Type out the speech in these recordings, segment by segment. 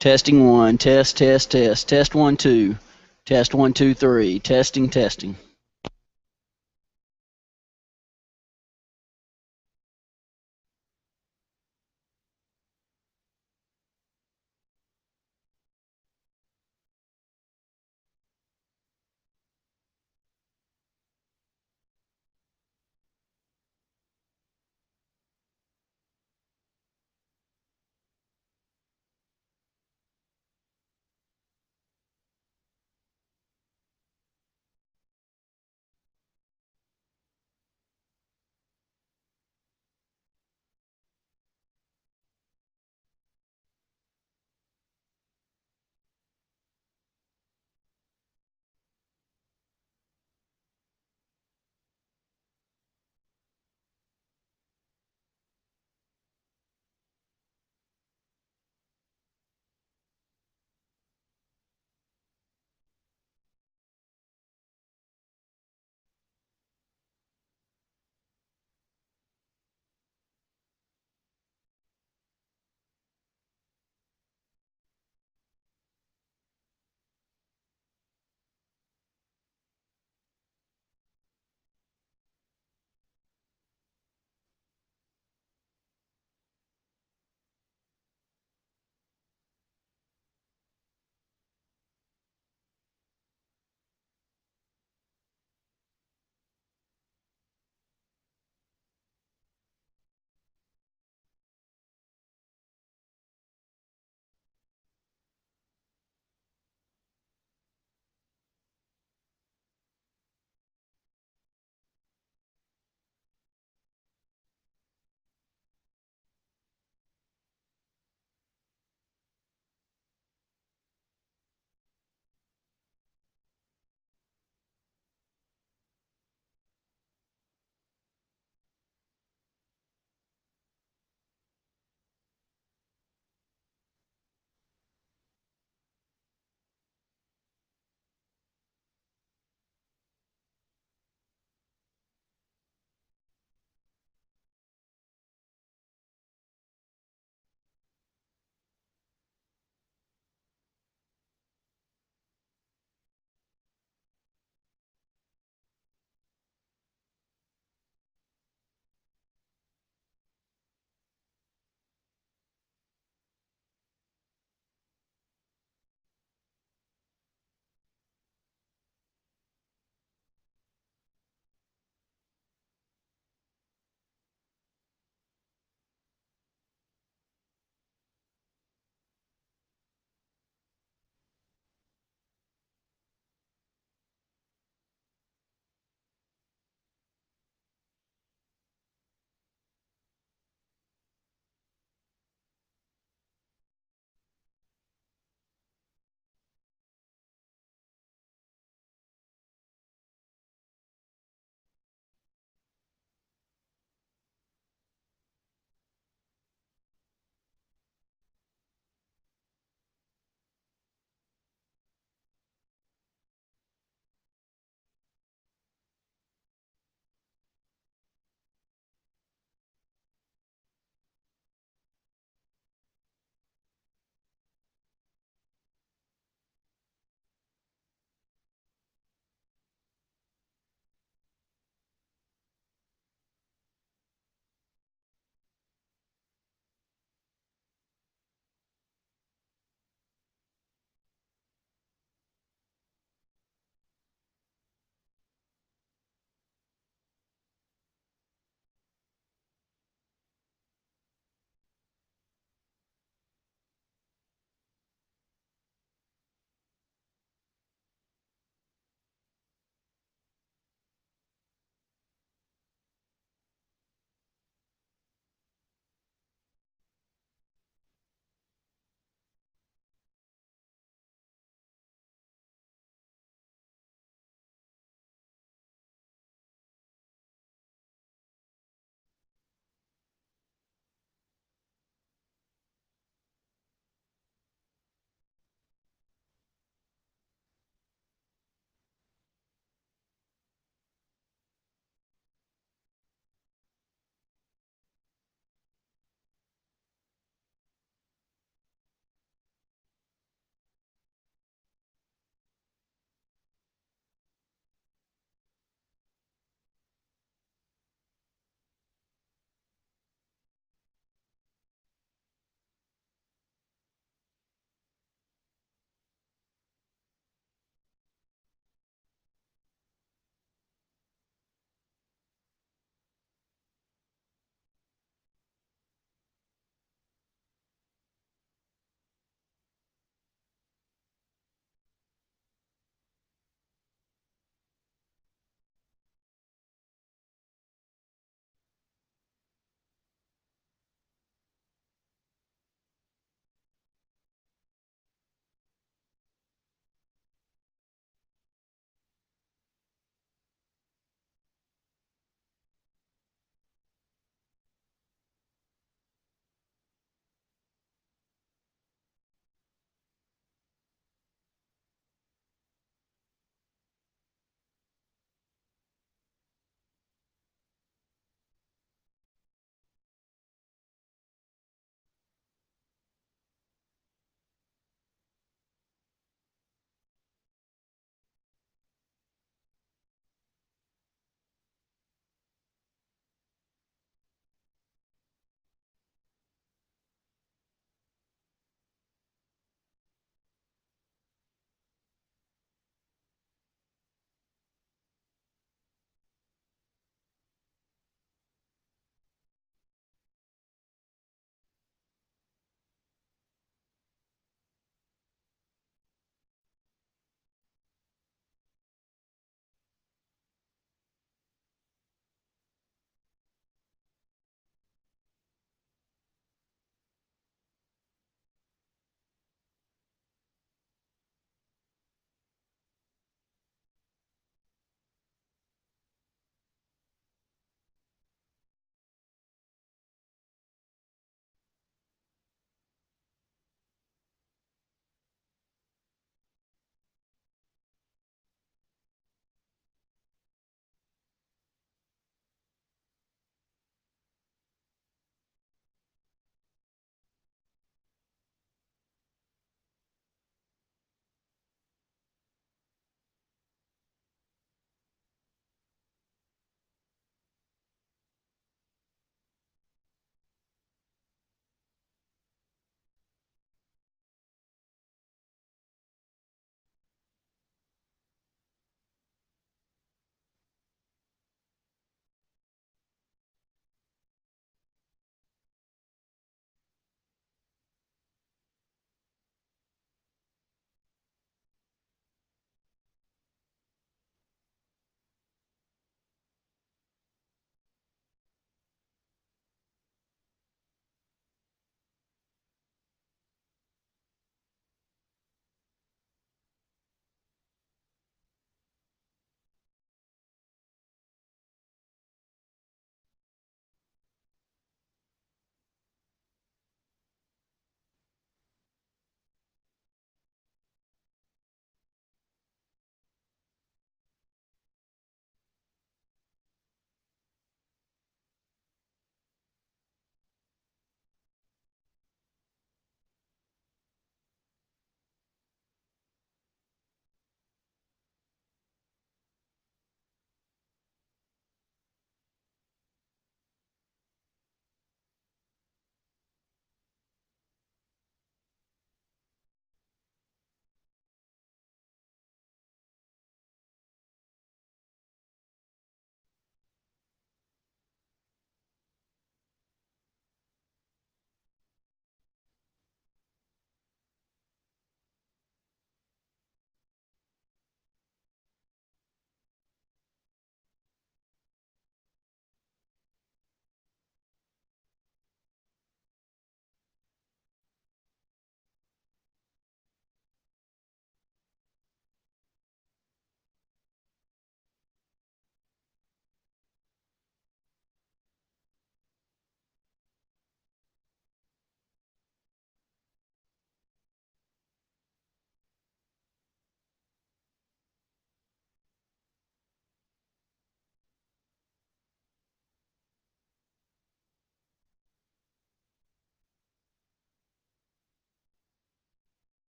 Testing one, test, test, test, test one, two, test one, two, three, testing, testing.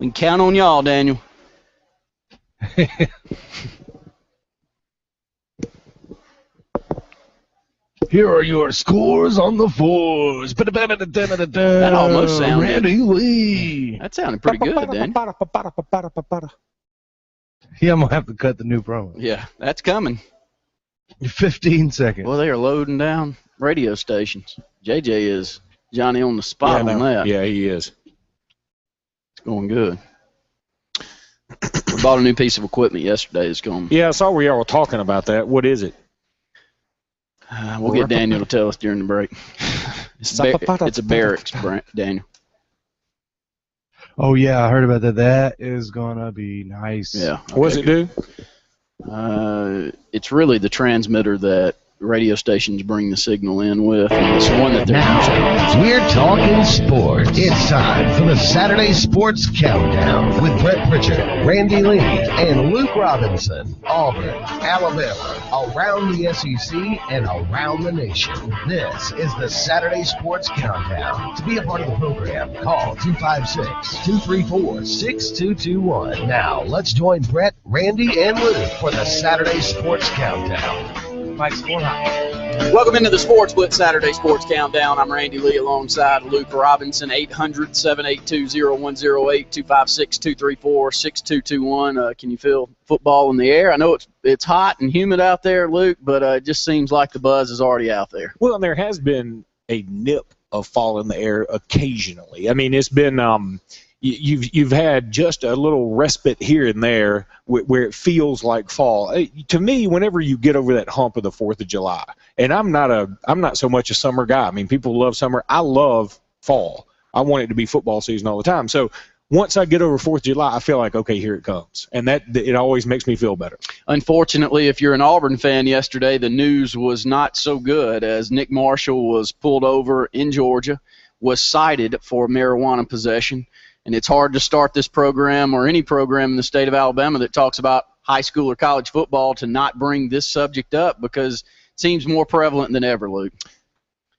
And count on y'all, Daniel. Here are your scores on the fours. That almost sounded. Randy Lee. That sounded pretty good, Daniel. Yeah, I'm going to have to cut the new promo. Yeah, that's coming. 15 seconds. Well, they are loading down radio stations. JJ is Johnny on the spot on that. Yeah, he is. It's going good. We bought a new piece of equipment yesterday. It's going. Yeah, I saw we all were talking about that. What is it? We'll get Daniel to tell us during the break. It's a barracks, Daniel. Oh, yeah, I heard about that. That is going to be nice. Yeah. What does it do? It's really the transmitter that radio stations bring the signal in with. It's one that they're now, we're talking sports. It's time for the Saturday Sports Countdown with Brett Pritchard, Randy Lee, and Luke Robinson. Auburn, Alabama, around the SEC, and around the nation. This is the Saturday Sports Countdown. To be a part of the program, call 256-234-6221. Now, let's join Brett, Randy, and Luke for the Saturday Sports Countdown. Mike's going high. Welcome into the Sportz Blitz Saturday Sports Countdown. I'm Randy Lee alongside Luke Robinson. 800-782-0108, 256-234-6221. Can you feel football in the air? I know it's hot and humid out there, Luke, but it just seems like the buzz is already out there. Well, and there has been a nip of fall in the air occasionally. I mean, it's been you've had just a little respite here and there where it feels like fall. To me, whenever you get over that hump of the 4th of July, and I'm not so much a summer guy. I mean, people love summer. I love fall. I want it to be football season all the time. So once I get over 4th of July, I feel like, okay, here it comes. And that it always makes me feel better. Unfortunately, if you're an Auburn fan yesterday, the news was not so good as Nick Marshall was pulled over in Georgia, was cited for marijuana possession. And it's hard to start this program or any program in the state of Alabama that talks about high school or college football to not bring this subject up because it seems more prevalent than ever, Luke.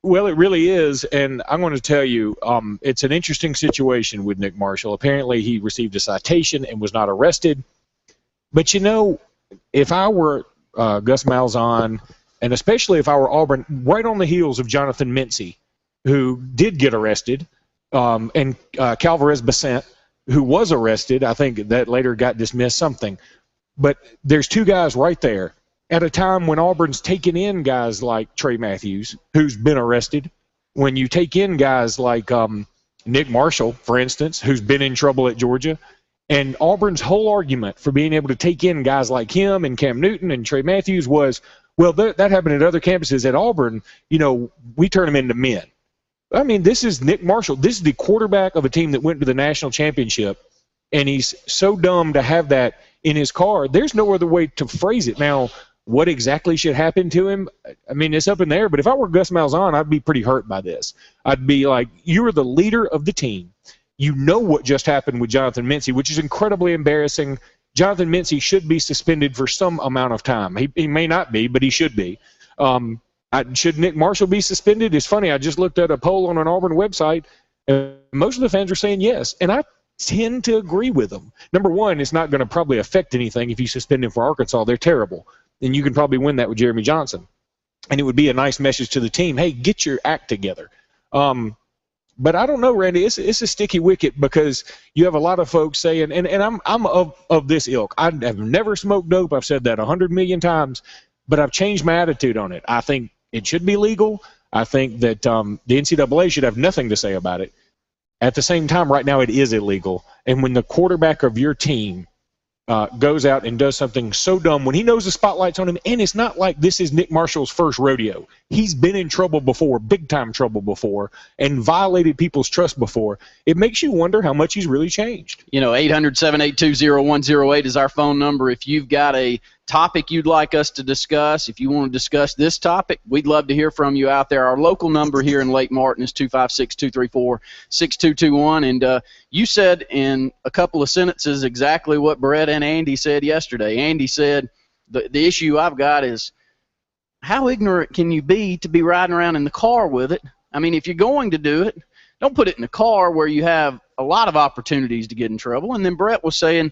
Well, it really is, and I'm going to tell you, it's an interesting situation with Nick Marshall. Apparently, he received a citation and was not arrested. But, you know, if I were Gus Malzahn, and especially if I were Auburn, right on the heels of Jonathan Mincy, who did get arrested, and Calvarez-Bassett, who was arrested, I think that later got dismissed, something. But there's two guys right there at a time when Auburn's taking in guys like Trey Matthews, who's been arrested, when you take in guys like Nick Marshall, for instance, who's been in trouble at Georgia, and Auburn's whole argument for being able to take in guys like him and Cam Newton and Trey Matthews was, well, that happened at other campuses. At Auburn, you know, we turn them into men. I mean, this is Nick Marshall. This is the quarterback of a team that went to the national championship, and he's so dumb to have that in his car. There's no other way to phrase it. Now, what exactly should happen to him? I mean, it's up in there, but if I were Gus Malzahn, I'd be pretty hurt by this. I'd be like, you're the leader of the team. You know what just happened with Jonathan Mincy, which is incredibly embarrassing. Jonathan Mincy should be suspended for some amount of time. He may not be, but he should be. Should Nick Marshall be suspended? It's funny. I just looked at a poll on an Auburn website, and most of the fans are saying yes, and I tend to agree with them. Number one, it's not going to probably affect anything if you suspend him for Arkansas. They're terrible, and you can probably win that with Jeremy Johnson. And it would be a nice message to the team, hey, get your act together. But I don't know, Randy. It's a sticky wicket because you have a lot of folks saying, and I'm of this ilk. I have never smoked dope. I've said that 100 million times, but I've changed my attitude on it. I think it should be legal. I think that the NCAA should have nothing to say about it. At the same time, right now it is illegal. And when the quarterback of your team goes out and does something so dumb, when he knows the spotlight's on him, and it's not like this is Nick Marshall's first rodeo. He's been in trouble before, big-time trouble before, and violated people's trust before. It makes you wonder how much he's really changed. You know, 800-782-0108 is our phone number. If you've got a topic you'd like us to discuss, if you want to discuss this topic, we'd love to hear from you out there. Our local number here in Lake Martin is 256-234-6221. And you said in a couple of sentences exactly what Brett and Andy said yesterday. Andy said, the issue I've got is, how ignorant can you be to be riding around in the car with it? I mean, if you're going to do it, don't put it in the car where you have a lot of opportunities to get in trouble. And then Brett was saying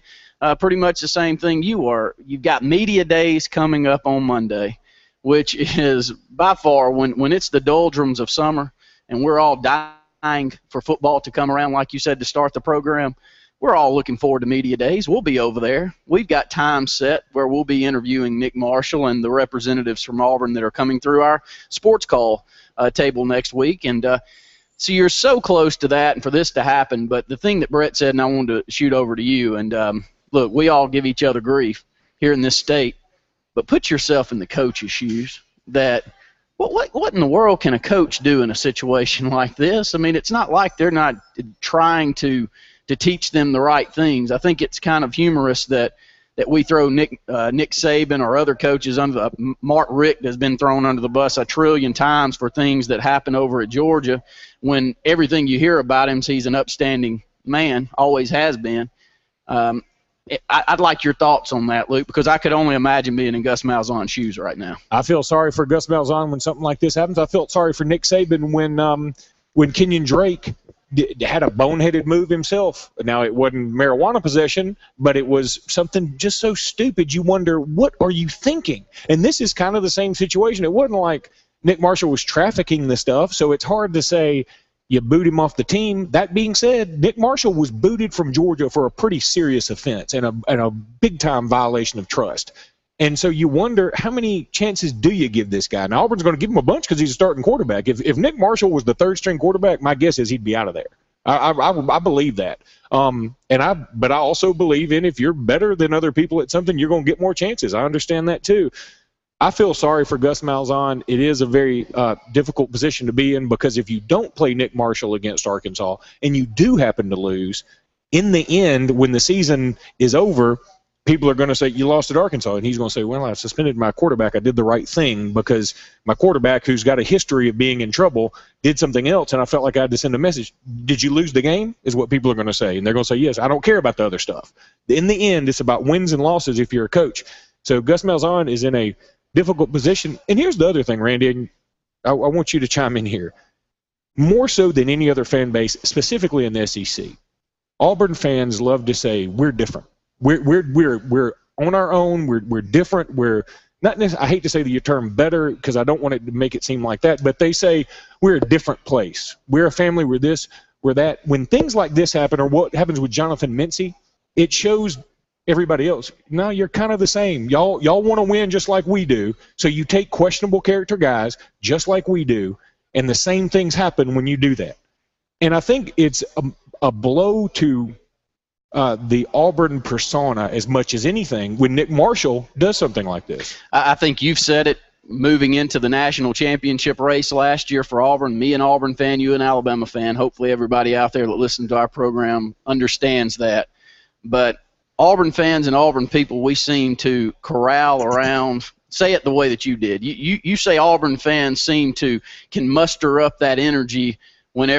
pretty much the same thing you are. You've got media days coming up on Monday, which is by far when it's the doldrums of summer and we're all dying for football to come around, like you said, to start the program. We're all looking forward to media days. We'll be over there. We've got time set where we'll be interviewing Nick Marshall and the representatives from Auburn that are coming through our sports call table next week. And so you're so close to that and for this to happen. But the thing that Brett said, and I wanted to shoot over to you, and look, we all give each other grief here in this state, but put yourself in the coach's shoes. That what in the world can a coach do in a situation like this? I mean, it's not like they're not trying to teach them the right things. I think it's kind of humorous that we throw Nick Saban or other coaches under the Mark Richt has been thrown under the bus a trillion times for things that happen over at Georgia, when everything you hear about him is he's an upstanding man, always has been. I'd like your thoughts on that, Luke, because I could only imagine being in Gus Malzahn's shoes right now. I feel sorry for Gus Malzahn when something like this happens. I felt sorry for Nick Saban when Kenyon Drake had a boneheaded move himself. Now, it wasn't marijuana possession, but it was something just so stupid you wonder, what are you thinking? And this is kind of the same situation. It wasn't like Nick Marshall was trafficking the stuff, so it's hard to say you boot him off the team. That being said, Nick Marshall was booted from Georgia for a pretty serious offense and a big-time violation of trust. And so you wonder, how many chances do you give this guy? Now, Auburn's going to give him a bunch because he's a starting quarterback. If Nick Marshall was the third-string quarterback, my guess is he'd be out of there. I believe that. But I also believe in, if you're better than other people at something, you're going to get more chances. I understand that too. I feel sorry for Gus Malzahn. It is a very difficult position to be in, because if you don't play Nick Marshall against Arkansas and you do happen to lose, in the end, when the season is over, people are going to say, you lost at Arkansas. And he's going to say, well, I suspended my quarterback. I did the right thing because my quarterback, who's got a history of being in trouble, did something else, and I felt like I had to send a message. Did you lose the game, is what people are going to say. And they're going to say, yes, I don't care about the other stuff. In the end, it's about wins and losses if you're a coach. So Gus Malzahn is in a difficult position. And here's the other thing, Randy, and I want you to chime in here. More so than any other fan base, specifically in the SEC, Auburn fans love to say, we're different. We're on our own. We're different. We're not necessarily, I hate to say the term better because I don't want it to make it seem like that, but they say we're a different place. We're a family. We're this. We're that. When things like this happen, or what happens with Jonathan Mincy, it shows everybody else, no, you're kind of the same. Y'all want to win just like we do, so you take questionable character guys just like we do, and the same things happen when you do that. And I think it's a blow to the Auburn persona as much as anything when Nick Marshall does something like this. I think you've said it moving into the national championship race last year for Auburn. Me, an Auburn fan, you, an Alabama fan. Hopefully everybody out there that listens to our program understands that. But Auburn fans and Auburn people, we seem to corral around. Say it the way that you did. You say Auburn fans can muster up that energy when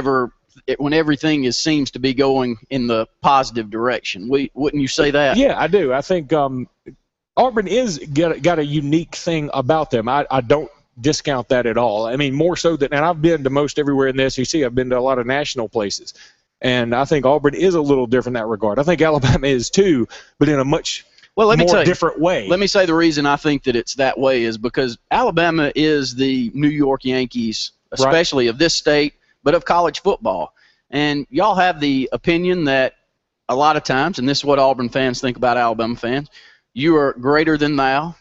everything seems to be going in the positive direction. Wouldn't you say that? Yeah, I do. I think Auburn is got a unique thing about them. I don't discount that at all. I mean, more so than, and I've been to most everywhere in the SEC. I've been to a lot of national places. And I think Auburn is a little different in that regard. I think Alabama is too, but in a much more different way. Let me say the reason I think that it's that way is because Alabama is the New York Yankees, especially of this state, but of college football. And y'all have the opinion that a lot of times, and this is what Auburn fans think about Alabama fans, you are greater than thou,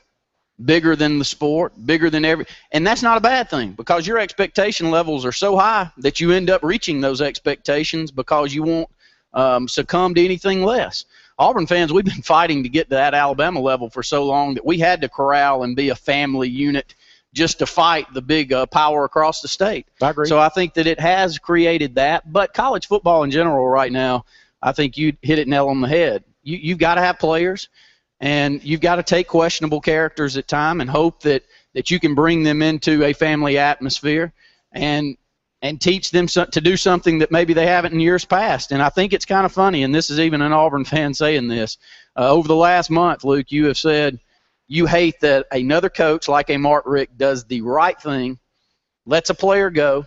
bigger than the sport, bigger than and that's not a bad thing, because your expectation levels are so high that you end up reaching those expectations because you won't succumb to anything less. Auburn fans, we've been fighting to get to that Alabama level for so long that we had to corral and be a family unit just to fight the big power across the state. I agree. So I think that it has created that. But college football in general right now, I think you hit it nail on the head. You've got to have players, and you've got to take questionable characters at time and hope that you can bring them into a family atmosphere and teach them to do something that maybe they haven't in years past. And I think it's kind of funny, and this is even an Auburn fan saying this. Over the last month, Luke, you have said you hate that another coach like a Mark Richt does the right thing, lets a player go,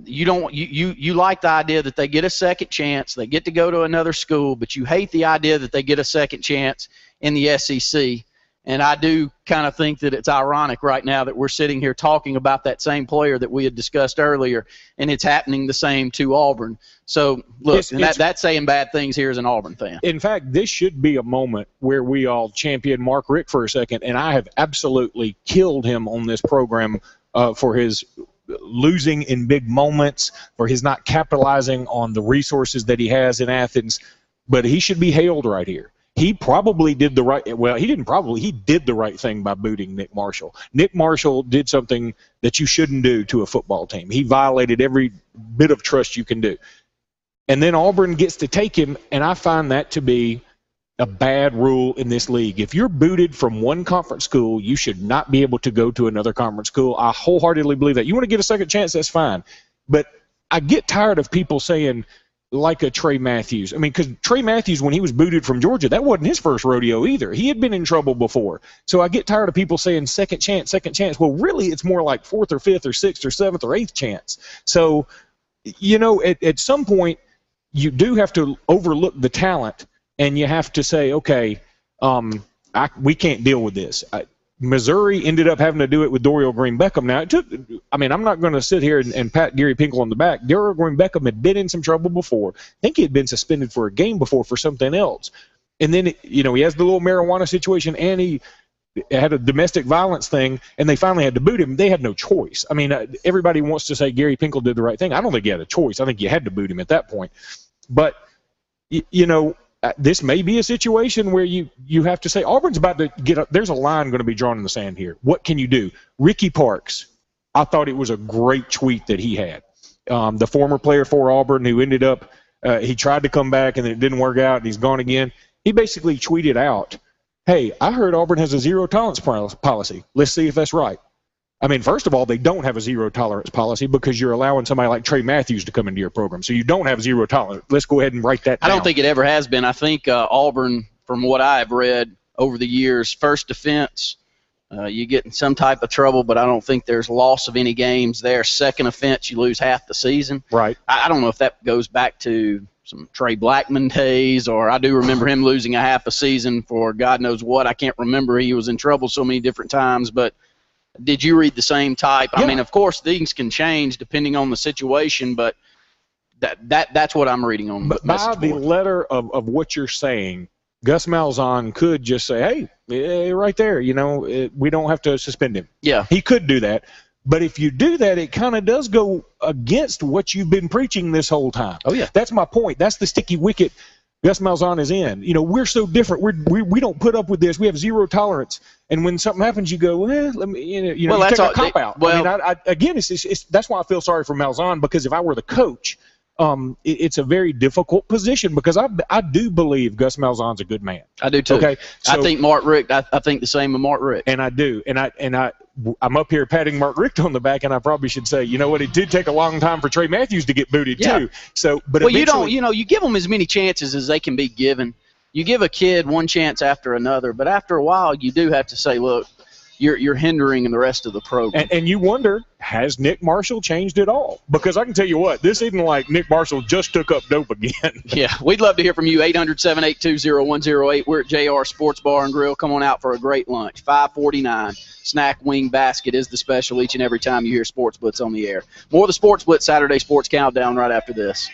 You like the idea that they get a second chance, they get to go to another school, but you hate the idea that they get a second chance in the SEC. And I do kind of think that it's ironic right now that we're sitting here talking about that same player that we had discussed earlier, and it's happening the same to Auburn. So, look, that's saying bad things here as an Auburn fan. In fact, this should be a moment where we all champion Mark Richt for a second, and I have absolutely killed him on this program for his losing in big moments, for his not capitalizing on the resources that he has in Athens. But he should be hailed right here. He probably did the right – well, he didn't probably. He did the right thing by booting Nick Marshall. Nick Marshall did something that you shouldn't do to a football team. He violated every bit of trust you can do. And then Auburn gets to take him, and I find that to be a bad rule in this league. If you're booted from one conference school, you should not be able to go to another conference school. I wholeheartedly believe that. You want to get a second chance, that's fine. But I get tired of people saying – like a Trey Matthews. I mean, because Trey Matthews, when he was booted from Georgia, that wasn't his first rodeo either. He had been in trouble before. So I get tired of people saying second chance, second chance. Well, really, it's more like fourth or fifth or sixth or seventh or eighth chance. So, you know, at some point, you do have to overlook the talent, and you have to say, okay, we can't deal with this. Missouri ended up having to do it with Dorial Green Beckham. Now, I'm not going to sit here and pat Gary Pinkel on the back. Dorial Green Beckham had been in some trouble before. I think he had been suspended for a game before for something else. And then, he has the little marijuana situation, and he had a domestic violence thing, and they finally had to boot him. They had no choice. I mean, everybody wants to say Gary Pinkel did the right thing. I don't think he had a choice. I think you had to boot him at that point. But, this may be a situation where you have to say Auburn's about to get up. There's a line going to be drawn in the sand here. What can you do? Ricky Parks, I thought it was a great tweet that he had. The former player for Auburn who ended up, he tried to come back and it didn't work out and he's gone again. He basically tweeted out, hey, I heard Auburn has a zero tolerance policy. Let's see if that's right. I mean, first of all, they don't have a zero tolerance policy because you're allowing somebody like Trey Matthews to come into your program. So you don't have zero tolerance. Let's go ahead and write that down. I don't think it ever has been. I think Auburn, from what I have read over the years, first offense, you get in some type of trouble, but I don't think there's loss of any games there. Second offense, you lose half the season. Right. I don't know if that goes back to some Trey Blackman days, or I do remember him losing a half a season for God knows what. I can't remember. He was in trouble so many different times, but did you read the same type? Yeah. I mean, of course, things can change depending on the situation, but that's what I'm reading on. But by the letter of what you're saying, Gus Malzahn could just say, hey, right there, we don't have to suspend him. Yeah. He could do that. But if you do that, it kind of does go against what you've been preaching this whole time. Oh, yeah. That's my point. That's the sticky wicket Gus Malzahn is in. We're so different. We don't put up with this. We have zero tolerance. And when something happens, you go, let me, you take a cop out. Well, again, it's that's why I feel sorry for Malzahn, because if I were the coach, it's a very difficult position, because I do believe Gus Malzahn's a good man. I do too. Okay, so, I think Mark Richt. I think the same of Mark Richt. And I do. I'm up here patting Mark Richt on the back, and I probably should say, you know what? It did take a long time for Trey Matthews to get booted too. So, but you give them as many chances as they can be given. You give a kid one chance after another, but after a while, you do have to say, look, you're hindering the rest of the program. And you wonder, has Nick Marshall changed at all? Because I can tell you what, this isn't like Nick Marshall just took up dope again. Yeah, we'd love to hear from you. 800-782-0108. We're at JR Sports Bar and Grill. Come on out for a great lunch. $5.49. Snack wing basket is the special each and every time you hear Sportz Blitz on the air. More of the Sportz Blitz Saturday Sports Countdown right after this.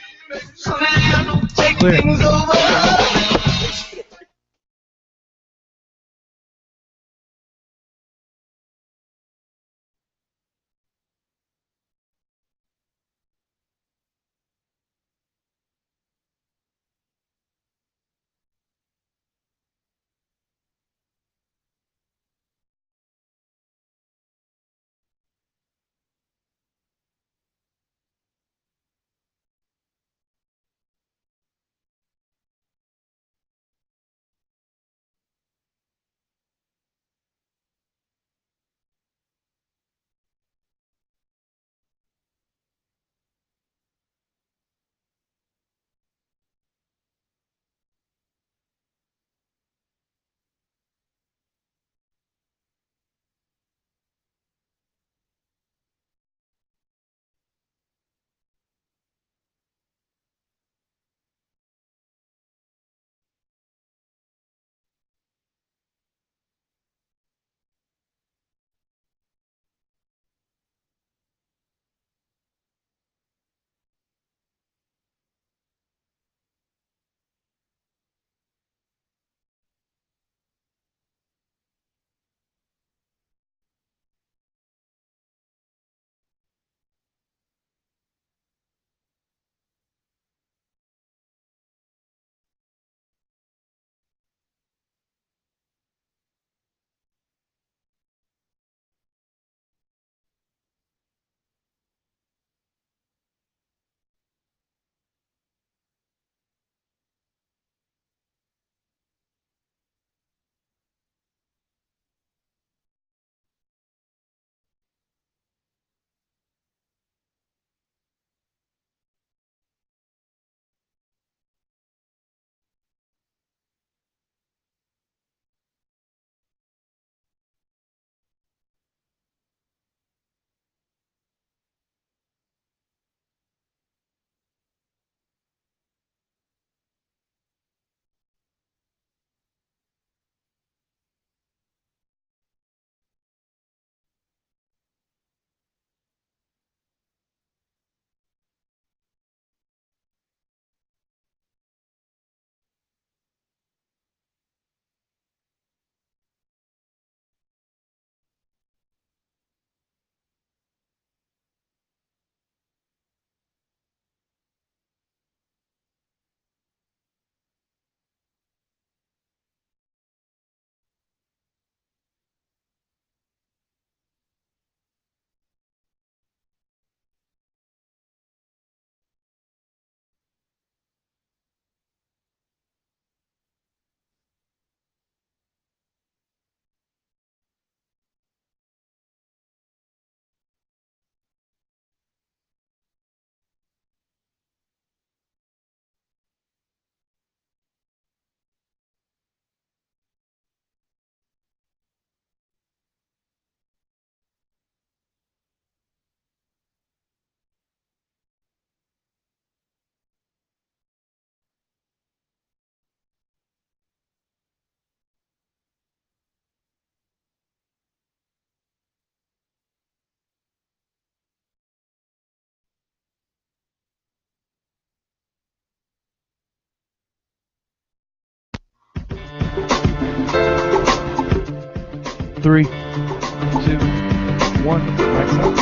3, 2, 1. Max out.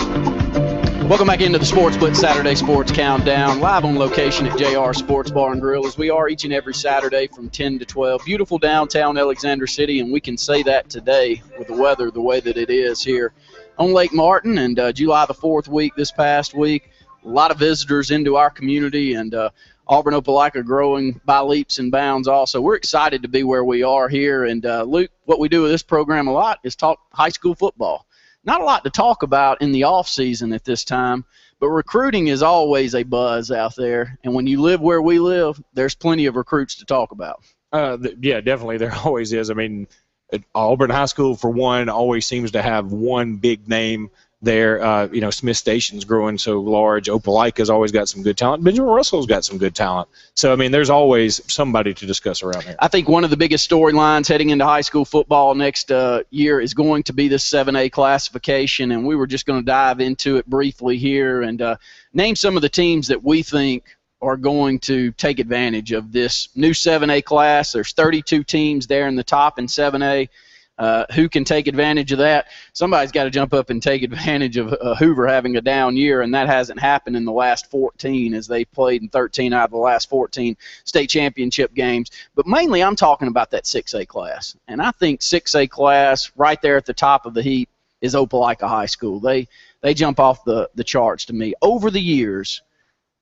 Welcome back into the Sports Blitz Saturday Sports Countdown, live on location at JR Sports Bar and Grill, as we are each and every Saturday from 10 to 12. Beautiful downtown Alexander City, and we can say that today with the weather the way that it is here on Lake Martin. And July the 4th week this past week, a lot of visitors into our community, and Auburn Opelika growing by leaps and bounds also. We're excited to be where we are here. And, Luke, what we do with this program a lot is talk high school football. Not a lot to talk about in the off season at this time, but recruiting is always a buzz out there. And when you live where we live, there's plenty of recruits to talk about. Yeah, definitely. There always is. I mean, Auburn High School, for one, always seems to have one big name there. Smith Station's growing so large. Opelika's always got some good talent. Benjamin Russell's got some good talent. So, I mean, there's always somebody to discuss around here. I think one of the biggest storylines heading into high school football next year is going to be this 7A classification, and we were just going to dive into it briefly here and name some of the teams that we think are going to take advantage of this new 7A class. There's 32 teams there in the top in 7A. Who can take advantage of that? Somebody's got to jump up and take advantage of Hoover having a down year, and that hasn't happened in the last 14 as they played in 13 out of the last 14 state championship games. But mainly I'm talking about that 6A class, and I think 6A class right there at the top of the heap is Opelika High School. They jump off the charts to me. Over the years,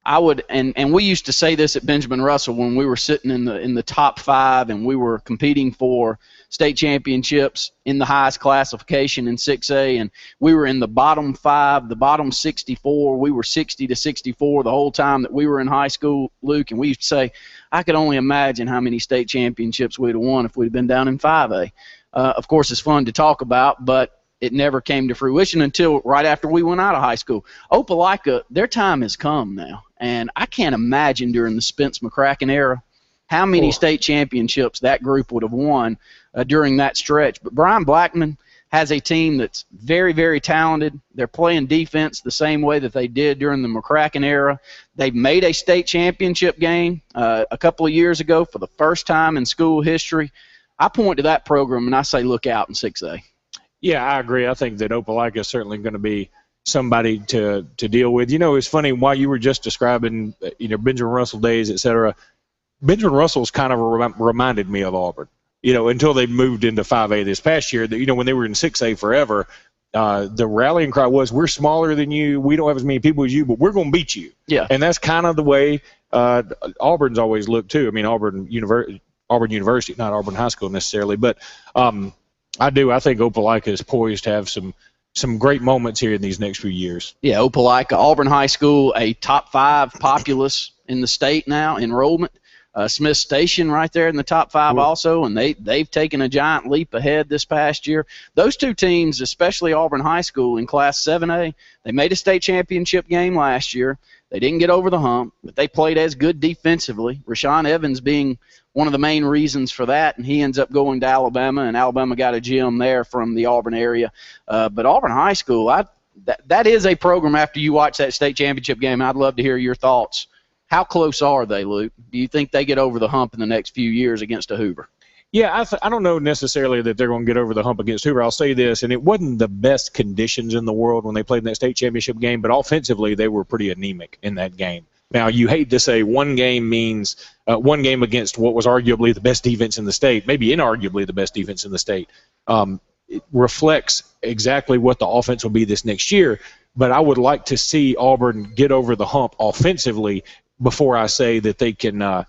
I would, and we used to say this at Benjamin Russell when we were sitting in the top 5 and we were competing for state championships in the highest classification in 6A, and we were in the bottom 5, the bottom 64. We were 60 to 64 the whole time that we were in high school, Luke, and we used to say, I could only imagine how many state championships we'd have won if we'd been down in 5A. Of course, it's fun to talk about, but it never came to fruition until right after we went out of high school. Opelika, their time has come now, and I can't imagine during the Spence McCracken era how many state championships that group would have won during that stretch. But Brian Blackman has a team that's very, very talented. They're playing defense the same way that they did during the McCracken era. They've made a state championship game a couple of years ago for the first time in school history. I point to that program and I say look out in 6A. Yeah, I agree. I think that Opelika is certainly going to be somebody to deal with. You know, it's funny, while you were just describing, Benjamin Russell days, et cetera, Benjamin Russell's kind of reminded me of Auburn, until they moved into 5A this past year. That, when they were in 6A forever, the rallying cry was, we're smaller than you, we don't have as many people as you, but we're going to beat you. Yeah. And that's kind of the way Auburn's always looked, too. I mean, Auburn University, not Auburn High School necessarily, but I think Opelika is poised to have some great moments here in these next few years. Yeah, Opelika, Auburn High School, a top 5 populace in the state now, enrollment. Smith Station right there in the top 5 also, and they've taken a giant leap ahead this past year. Those two teams, especially Auburn High School in Class 7A, they made a state championship game last year. They didn't get over the hump, but they played as good defensively, Rashawn Evans being one of the main reasons for that, and he ends up going to Alabama, and Alabama got a gem there from the Auburn area. But Auburn High School, that is a program after you watch that state championship game. I'd love to hear your thoughts. How close are they, Luke? Do you think they get over the hump in the next few years against a Hoover? Yeah, I don't know necessarily that they're going to get over the hump against Hoover. I'll say this, and it wasn't the best conditions in the world when they played in that state championship game, but offensively they were pretty anemic in that game. Now, you hate to say one game means one game against what was arguably the best defense in the state, maybe inarguably the best defense in the state. It reflects exactly what the offense will be this next year, but I would like to see Auburn get over the hump offensively before I say that they can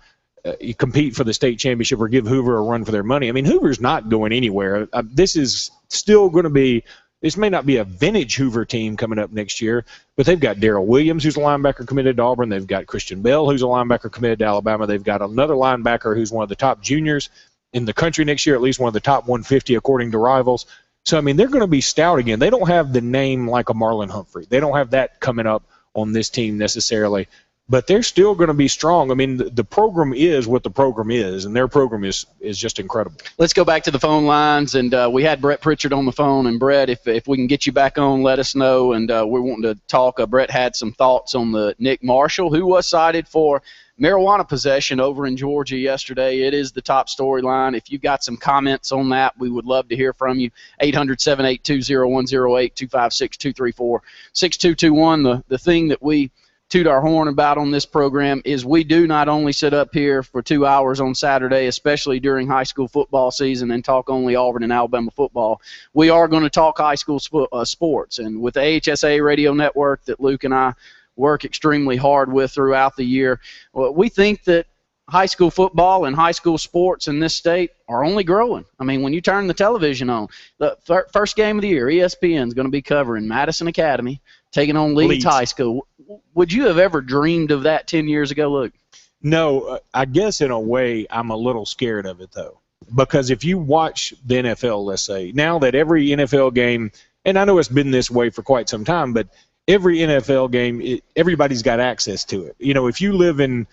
compete for the state championship or give Hoover a run for their money. I mean, Hoover's not going anywhere. This is still going to be – this may not be a vintage Hoover team coming up next year, but they've got Darrell Williams, who's a linebacker committed to Auburn. They've got Christian Bell, who's a linebacker committed to Alabama. They've got another linebacker who's one of the top juniors in the country next year, at least one of the top 150 according to Rivals. So, I mean, they're going to be stout again. They don't have the name like a Marlon Humphrey. They don't have that coming up on this team necessarily. But they're still going to be strong. I mean, the program is what the program is, and their program is just incredible. Let's go back to the phone lines, and we had Brett Pritchard on the phone. And, Brett, if we can get you back on, let us know. And we're wanting to talk. Brett had some thoughts on the Nick Marshall, who was cited for marijuana possession over in Georgia yesterday. It is the top storyline. If you've got some comments on that, we would love to hear from you. 800-782-0108, 256-234-6221. The thing that we toot our horn about on this program is we do not only sit up here for 2 hours on Saturday, especially during high school football season, and talk only Auburn and Alabama football. We are going to talk high school sports. And with the AHSA radio network that Luke and I work extremely hard with throughout the year, we think that high school football and high school sports in this state are only growing. I mean, when you turn the television on, the first game of the year, ESPN is going to be covering Madison Academy taking on Leeds High School. Would you have ever dreamed of that 10 years ago, Luke? No, I guess in a way I'm a little scared of it, though. Because if you watch the NFL, let's say, now that every NFL game, and I know it's been this way for quite some time, but every NFL game, everybody's got access to it. You know, if you live in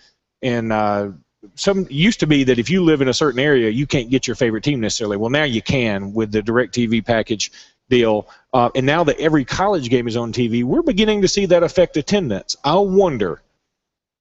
some used to be that if you live in a certain area, you can't get your favorite team necessarily. Well, now you can with the DirecTV package deal. And now that every college game is on TV, we're beginning to see that affect attendance. I wonder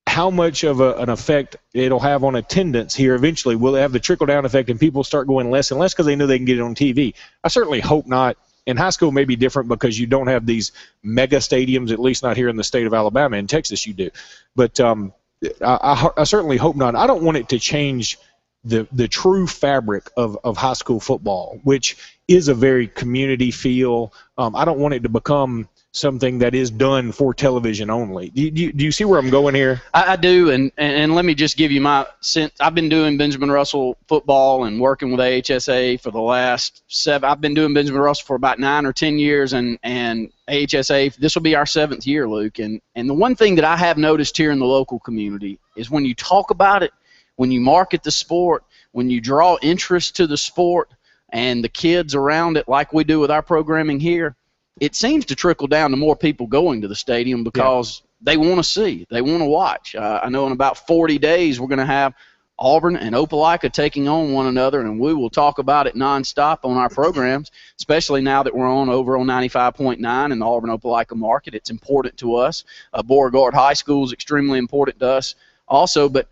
how much of an effect it'll have on attendance here eventually. Will it have the trickle-down effect and people start going less and less because they know they can get it on TV? I certainly hope not. In high school may be different because you don't have these mega stadiums, at least not here in the state of Alabama. In Texas you do. But I certainly hope not. I don't want it to change the true fabric of high school football, which is a very community feel. I don't want it to become something that is done for television only. Do you see where I'm going here? I do, and let me just give you my sense. I've been doing Benjamin Russell football and working with AHSA for the last 7. I've been doing Benjamin Russell for about 9 or 10 years, and AHSA, this will be our 7th year, Luke. And the one thing that I have noticed here in the local community is when you talk about it, when you market the sport, when you draw interest to the sport and the kids around it like we do with our programming here, it seems to trickle down to more people going to the stadium because they want to see, they want to watch. I know in about 40 days we're going to have Auburn and Opelika taking on one another, and we will talk about it nonstop on our programs, especially now that we're on 95.9 in the Auburn-Opelika market. It's important to us. Beauregard High School is extremely important to us also, but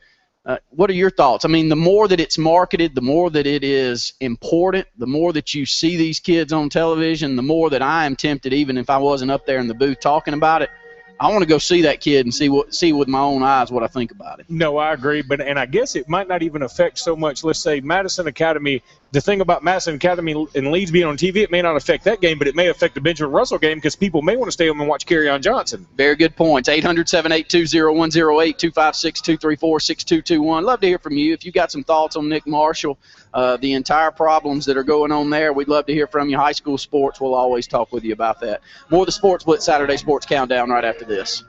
what are your thoughts? I mean, the more that it's marketed, the more that it is important, the more that you see these kids on television, the more that I am tempted, even if I wasn't up there in the booth talking about it, I want to go see that kid and see with my own eyes what I think about it. No, I agree, and I guess it might not even affect so much. Let's say Madison Academy. The thing about Madison Academy and Leeds being on TV, it may not affect that game, but it may affect the Benjamin Russell game because people may want to stay home and watch Kerryon Johnson. Very good points. 800-782-0108, 256-234-6221. Love to hear from you. If you've got some thoughts on Nick Marshall, the entire problems that are going on there, we'd love to hear from you. High school sports, we'll always talk with you about that. More of the Sports Blitz Saturday Sports Countdown right after this.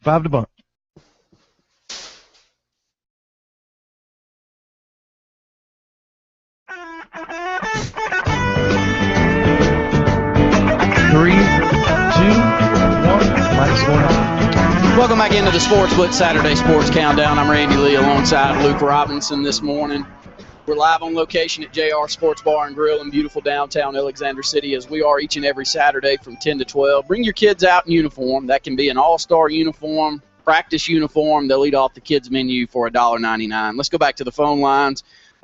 5 to bunt. Three, two, one. Mike's going on. Welcome back into the Sportz Blitz Saturday Sports Countdown. I'm Randy Lee alongside Luke Robinson this morning. We're live on location at JR Sports Bar and Grill in beautiful downtown Alexander City, as we are each and every Saturday from 10 to 12. Bring your kids out in uniform. That can be an all-star uniform, practice uniform. They'll eat off the kids' menu for $1.99. Let's go back to the phone lines.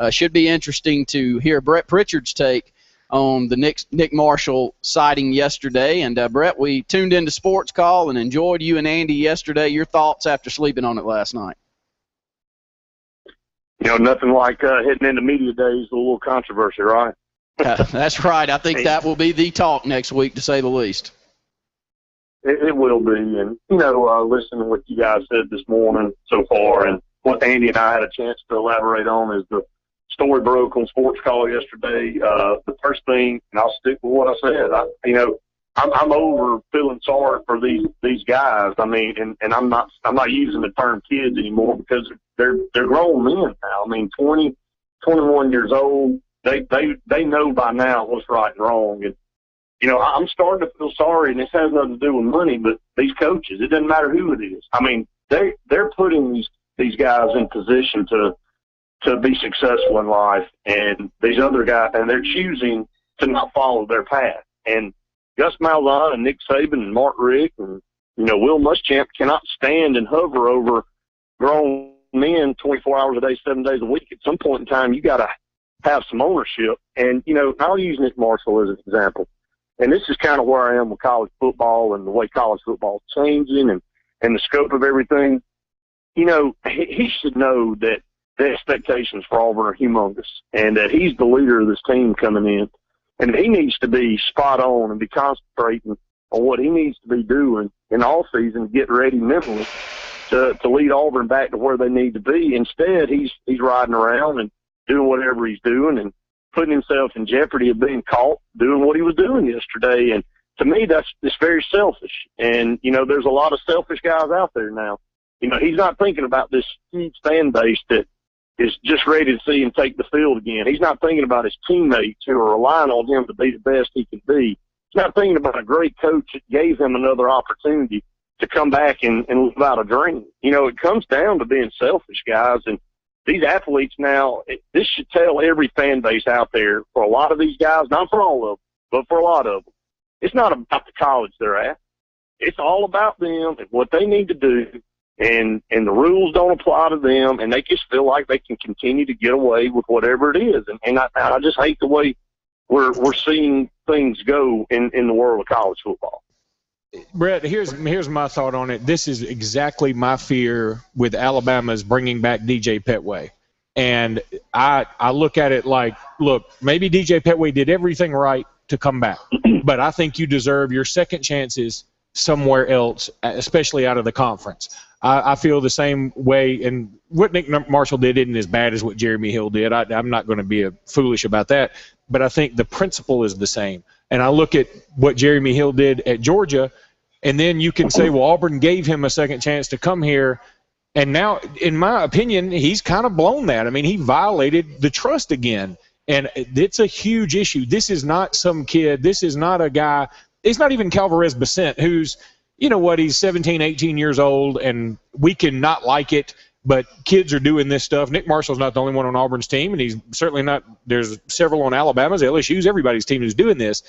Should be interesting to hear Brett Pritchard's take on the Nick Marshall sighting yesterday. And, Brett, we tuned into Sports Call and enjoyed you and Andy yesterday. Your thoughts after sleeping on it last night? Nothing like heading into media days, a little controversy, right? That's right. I think that will be the talk next week, to say the least. It will be. And, listening to what you guys said this morning so far, and what Andy and I had a chance to elaborate on is the story broke on Sports Call yesterday. The first thing, and I'll stick with what I said, I'm over feeling sorry for these guys. I mean, and I'm not using the term kids anymore because they're grown men now. I mean, 20, 21 years old. They know by now what's right and wrong. And I'm starting to feel sorry, and this has nothing to do with money, but these coaches. It doesn't matter who it is. I mean, they're putting these guys in position to be successful in life, and these other guys, and they're choosing to not follow their path. And Gus Malzahn and Nick Saban and Mark Richt and, Will Muschamp cannot stand and hover over grown men 24 hours a day, 7 days a week. At some point in time, you got to have some ownership. And, I'll use Nick Marshall as an example. And this is kind of where I am with college football and the way college football is changing and the scope of everything. He should know that the expectations for Auburn are humongous and that he's the leader of this team coming in. And he needs to be spot on and be concentrating on what he needs to be doing in all season to get ready mentally to lead Auburn back to where they need to be. Instead, he's riding around and doing whatever he's doing and putting himself in jeopardy of being caught doing what he was doing yesterday. And to me, it's very selfish. And, there's a lot of selfish guys out there now. He's not thinking about this huge fan base that is just ready to see him take the field again. He's not thinking about his teammates who are relying on him to be the best he can be. He's not thinking about a great coach that gave him another opportunity to come back and live out a dream. It comes down to being selfish, guys. And these athletes now, this should tell every fan base out there, for a lot of these guys, not for all of them, but for a lot of them, it's not about the college they're at. It's all about them and what they need to do. And the rules don't apply to them, and they just feel like they can continue to get away with whatever it is. And I just hate the way we're seeing things go in the world of college football. Brett, here's my thought on it. This is exactly my fear with Alabama's bringing back DJ Petway. And I look at it like, look, maybe DJ Petway did everything right to come back, but I think you deserve your second chances somewhere else, especially out of the conference. I feel the same way, and what Nick Marshall did isn't as bad as what Jeremy Hill did. I'm not going to be foolish about that, but I think the principle is the same. And I look at what Jeremy Hill did at Georgia, and then you can say, well, Auburn gave him a second chance to come here, and now, in my opinion, he's kind of blown that. I mean, he violated the trust again, and it's a huge issue. This is not some kid. This is not a guy. It's not even Calvarez Basent, who's, he's 17, 18 years old, and we can not like it, but kids are doing this stuff. Nick Marshall's not the only one on Auburn's team, and he's certainly not – there's several on Alabama's, LSU's, everybody's team who's doing this.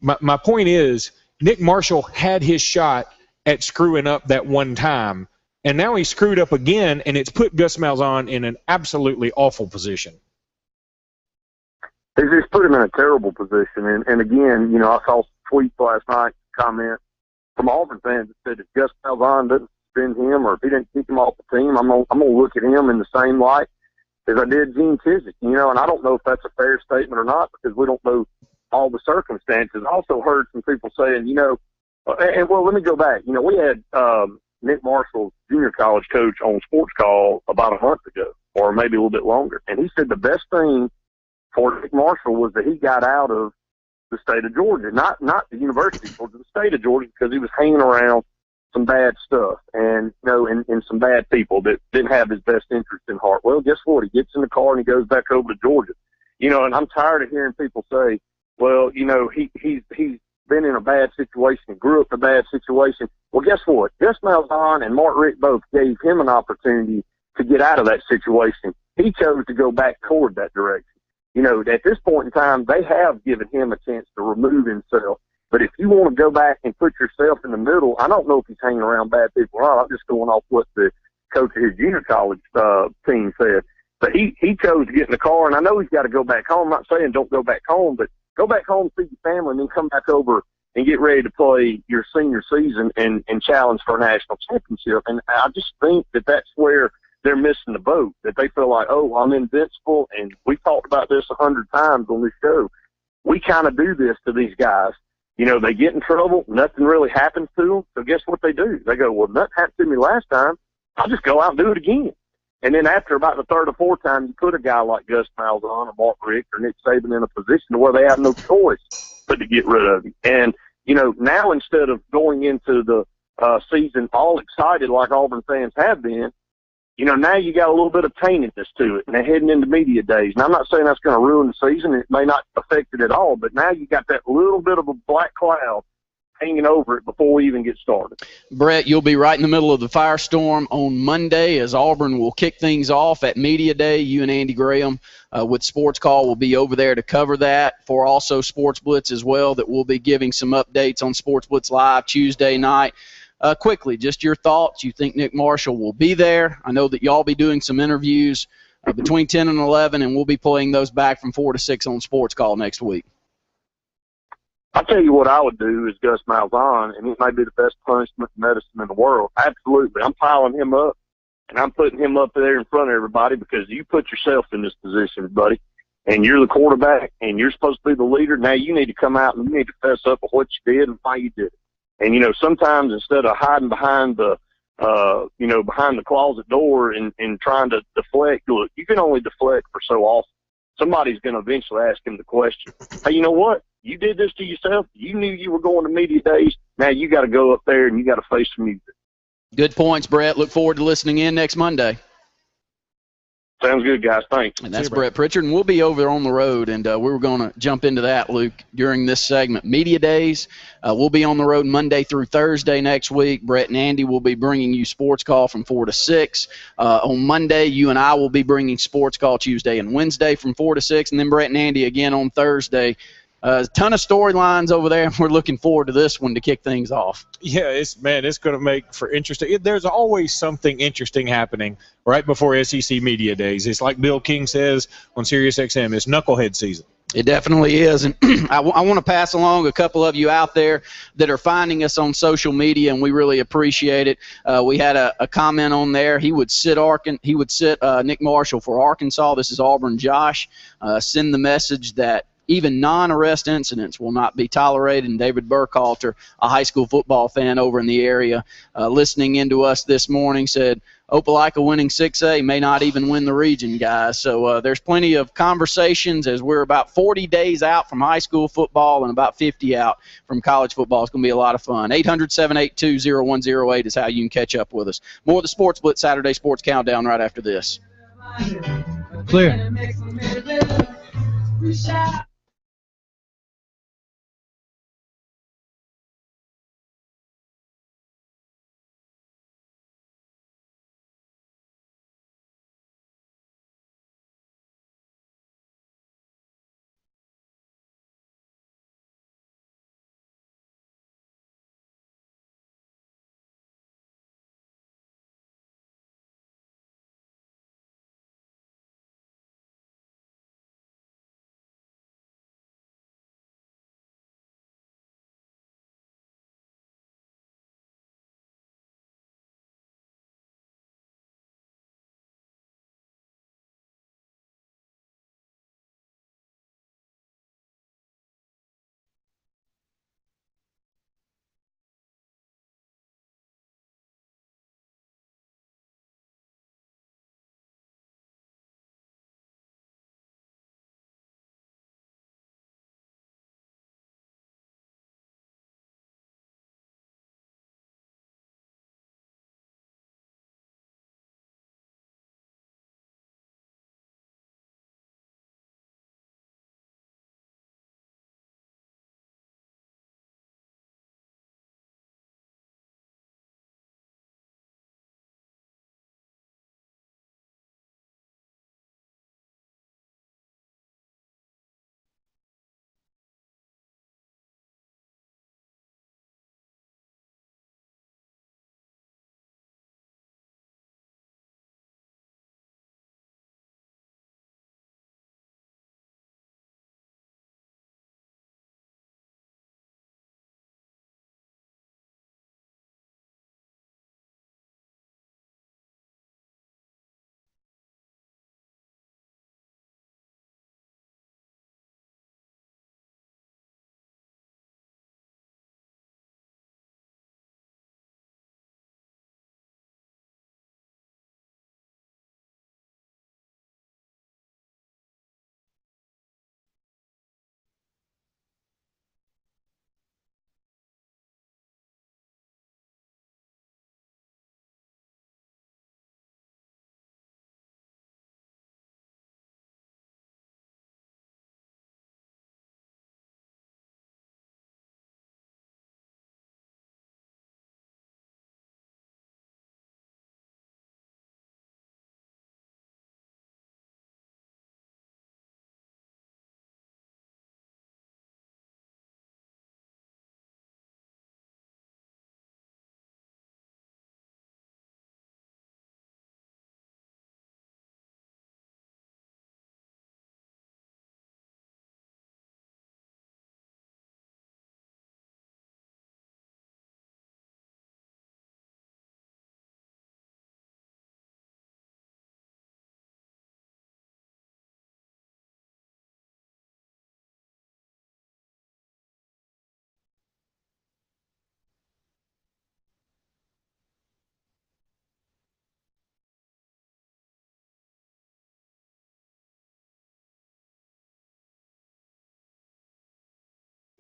My point is, Nick Marshall had his shot at screwing up that one time, and now he screwed up again, and it's put Gus Malzahn in an absolutely awful position. It's just put him in a terrible position. And again, I saw tweets last night, comment from Auburn fans that said if Gus Malzahn doesn't suspend him or if he didn't kick him off the team, I'm gonna look at him in the same light as I did Gene Chizik. And I don't know if that's a fair statement or not because we don't know all the circumstances. I also heard some people saying, let me go back. We had Nick Marshall's junior college coach on Sports Call about a month ago, or maybe a little bit longer, and he said the best thing for Nick Marshall was that he got out of the state of Georgia, not the University of Georgia, the state of Georgia, because he was hanging around some bad stuff and, and some bad people that didn't have his best interest in heart. Well, guess what? He gets in the car and he goes back over to Georgia. And I'm tired of hearing people say, well, he's been in a bad situation, grew up in a bad situation. Well, guess what? Gus Malzahn and Mark Richt both gave him an opportunity to get out of that situation. He chose to go back toward that direction. At this point in time, they have given him a chance to remove himself. But if you want to go back and put yourself in the middle, I don't know if he's hanging around bad people or not. I'm just going off what the coach of his junior college team said. But he chose to get in the car, and I know he's got to go back home. I'm not saying don't go back home, but go back home, see your family, and then come back over and get ready to play your senior season and challenge for a national championship. And I just think that that's where they're missing the boat, that they feel like, oh, I'm invincible, and we talked about this 100 times on this show. We kind of do this to these guys. They get in trouble, nothing really happens to them, so guess what they do? They go, well, nothing happened to me last time. I'll just go out and do it again. And then after about the third or fourth time, you put a guy like Gus Malzahn or Mark Richt or Nick Saban in a position to where they have no choice but to get rid of him. And, now instead of going into the season all excited like Auburn fans have been, now you got a little bit of taintedness to it, and they're heading into media days. And I'm not saying that's going to ruin the season. It may not affect it at all, but now you got that little bit of a black cloud hanging over it before we even get started. Brett, you'll be right in the middle of the firestorm on Monday as Auburn will kick things off at Media Day. You and Andy Graham with Sports Call will be over there to cover that, for also Sportz Blitz as well, that will be giving some updates on Sportz Blitz Live Tuesday night. Quickly, just your thoughts. You think Nick Marshall will be there? I know that y'all be doing some interviews between 10 and 11, and we'll be playing those back from 4 to 6 on Sports Call next week. I'll tell you what I would do is Gus Malzahn, and it may be the best punishment medicine in the world. Absolutely. I'm piling him up, and I'm putting him up there in front of everybody because you put yourself in this position, buddy, and you're the quarterback, and you're supposed to be the leader. Now you need to come out and you need to fess up with what you did and why you did it. And, sometimes instead of hiding behind the, behind the closet door and trying to deflect, look, you can only deflect for so often. Somebody's going to eventually ask him the question. Hey, you know what? You did this to yourself. You knew you were going to media days. Now you got to go up there and you got to face some music. Good points, Brett. Look forward to listening in next Monday. Sounds good, guys. Thanks. And that's Brett Pritchard, and we'll be over there on the road, and we were going to jump into that, Luke, during this segment. Media days, we'll be on the road Monday through Thursday next week. Brett and Andy will be bringing you Sports Call from 4 to 6. On Monday, you and I will be bringing Sports Call Tuesday and Wednesday from 4 to 6, and then Brett and Andy again on Thursday. A ton of storylines over there, and we're looking forward to this one to kick things off. Yeah, it's going to make for interesting. There's always something interesting happening right before SEC Media Days. It's like Bill King says on SiriusXM, it's knucklehead season. It definitely is, and I want to pass along a couple of you out there that are finding us on social media, and we really appreciate it. We had a comment on there. He would sit Nick Marshall for Arkansas. This is Auburn Josh. Send the message that even non-arrest incidents will not be tolerated. And David Burkhalter, a high school football fan over in the area, listening into us this morning, said, Opelika winning 6A may not even win the region, guys. So there's plenty of conversations as we're about 40 days out from high school football and about 50 out from college football. It's going to be a lot of fun. 800-782-0108 is how you can catch up with us. More of the Sports Blitz Saturday Sports Countdown right after this. Clear.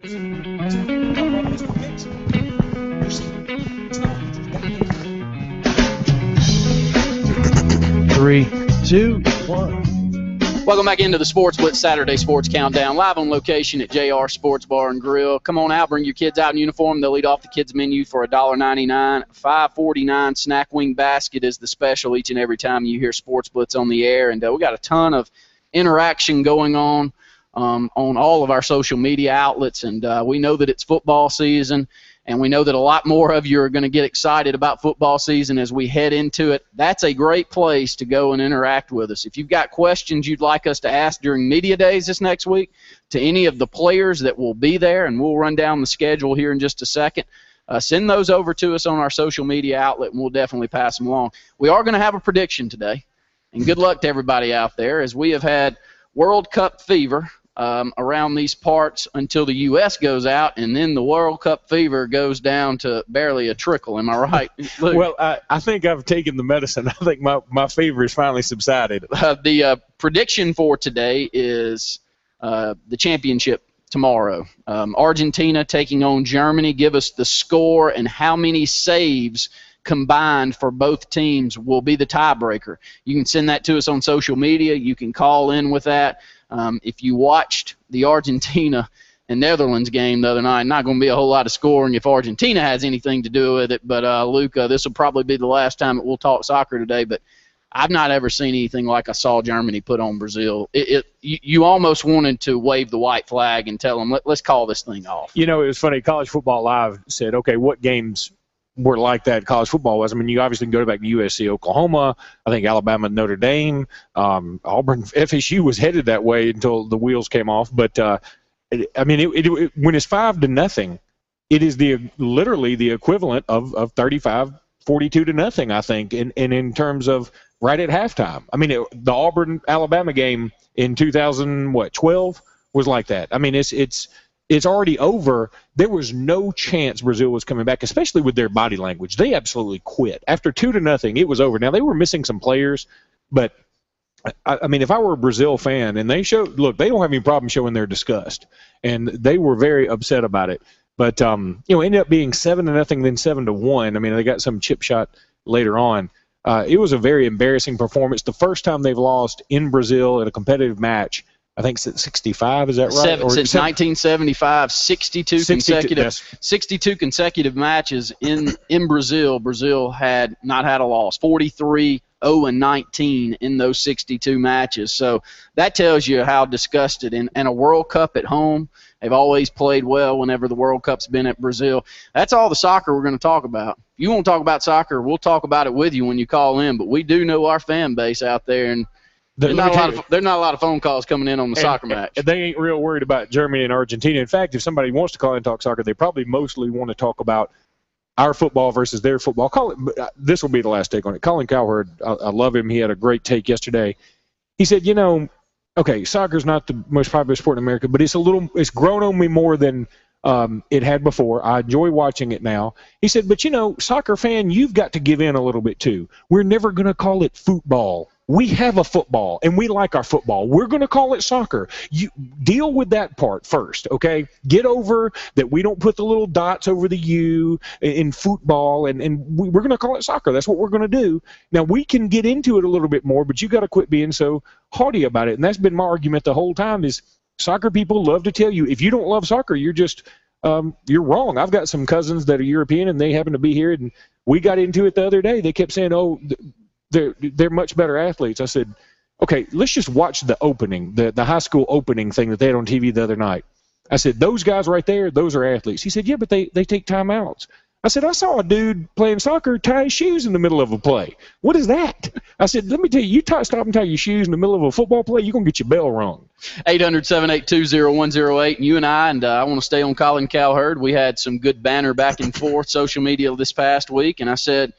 Three, two, one. Welcome back into the Sportz Blitz Saturday Sports Countdown, live on location at JR Sports Bar and Grill. Come on out, bring your kids out in uniform. They'll eat off the kids' menu for $1.99. $5.49 snack wing basket is the special each and every time you hear Sportz Blitz on the air. And we got a ton of interaction going on all of our social media outlets. And we know that it's football season. And we know that a lot more of you are going to get excited about football season as we head into it. That's a great place to go and interact with us. If you've got questions you'd like us to ask during media days this next week to any of the players that will be there, and we'll run down the schedule here in just a second, send those over to us on our social media outlet, and we'll definitely pass them along. We are going to have a prediction today, and good luck to everybody out there, as we have had World Cup fever around these parts until the U.S. goes out, and then the World Cup fever goes down to barely a trickle. Am I right? Well, I think I've taken the medicine. I think my fever has finally subsided. The prediction for today is the championship tomorrow. Argentina taking on Germany. Give us the score and how many saves combined for both teams will be the tiebreaker. You can send that to us on social media. You can call in with that. If you watched the Argentina and Netherlands game the other night, not going to be a whole lot of scoring if Argentina has anything to do with it. But, Luke, this will probably be the last time that we'll talk soccer today. But I've not ever seen anything like I saw Germany put on Brazil. You almost wanted to wave the white flag and tell them, let's call this thing off. You know, it was funny. College Football Live said, okay, what games were like that college football was? I mean, you obviously can go back to USC, Oklahoma, I think Alabama, Notre Dame, Auburn, FSU was headed that way until the wheels came off. But, I mean, when it's 5-0, it is literally the equivalent of 35-42-0, I think, and in terms of right at halftime. I mean, the Auburn-Alabama game in 2012 was like that. I mean, it's already over. There was no chance Brazil was coming back, especially with their body language. They absolutely quit. After 2-0, it was over. Now, they were missing some players, but, I mean, if I were a Brazil fan and they don't have any problem showing their disgust, and they were very upset about it. But, ended up being 7-0, then 7-1. I mean, they got some chip shot later on. It was a very embarrassing performance. The first time they've lost in Brazil in a competitive match, I think since 65, is that right? Since 1975, 62 consecutive matches in Brazil. Brazil had not had a loss, 43-0-19 in those 62 matches. So that tells you how disgusted. And a World Cup at home, they've always played well whenever the World Cup's been at Brazil. That's all the soccer we're going to talk about. If you want to talk about soccer, we'll talk about it with you when you call in. But we do know our fan base out there, and there's not a lot of phone calls coming in on the soccer match. They ain't real worried about Germany and Argentina. In fact, if somebody wants to call in and talk soccer, they probably mostly want to talk about our football versus their football. This will be the last take on it. Colin Cowherd, I love him. He had a great take yesterday. He said, okay, soccer's not the most popular sport in America, but it's grown on me more than it had before. I enjoy watching it now. He said, but soccer fan, you've got to give in a little bit too. We're never going to call it football. We have a football, and we like our football. We're going to call it soccer. You deal with that part first, okay? Get over that we don't put the little dots over the U in football, and we're going to call it soccer. That's what we're going to do. Now, we can get into it a little bit more, but you got to quit being so haughty about it. And that's been my argument the whole time is soccer people love to tell you, if you don't love soccer, you're just you're wrong. I've got some cousins that are European, and they happen to be here, and we got into it the other day. They kept saying, they're much better athletes. I said, okay, let's just watch the opening, the high school opening thing that they had on TV the other night. I said, those guys right there, those are athletes. He said, yeah, but they take timeouts. I said, I saw a dude playing soccer tie his shoes in the middle of a play. What is that? I said, let me tell you, stop and tie your shoes in the middle of a football play, you're going to get your bell rung. 800-782-0108, and you and I want to stay on Colin Cowherd. We had some good banter back and forth, social media this past week, and I said,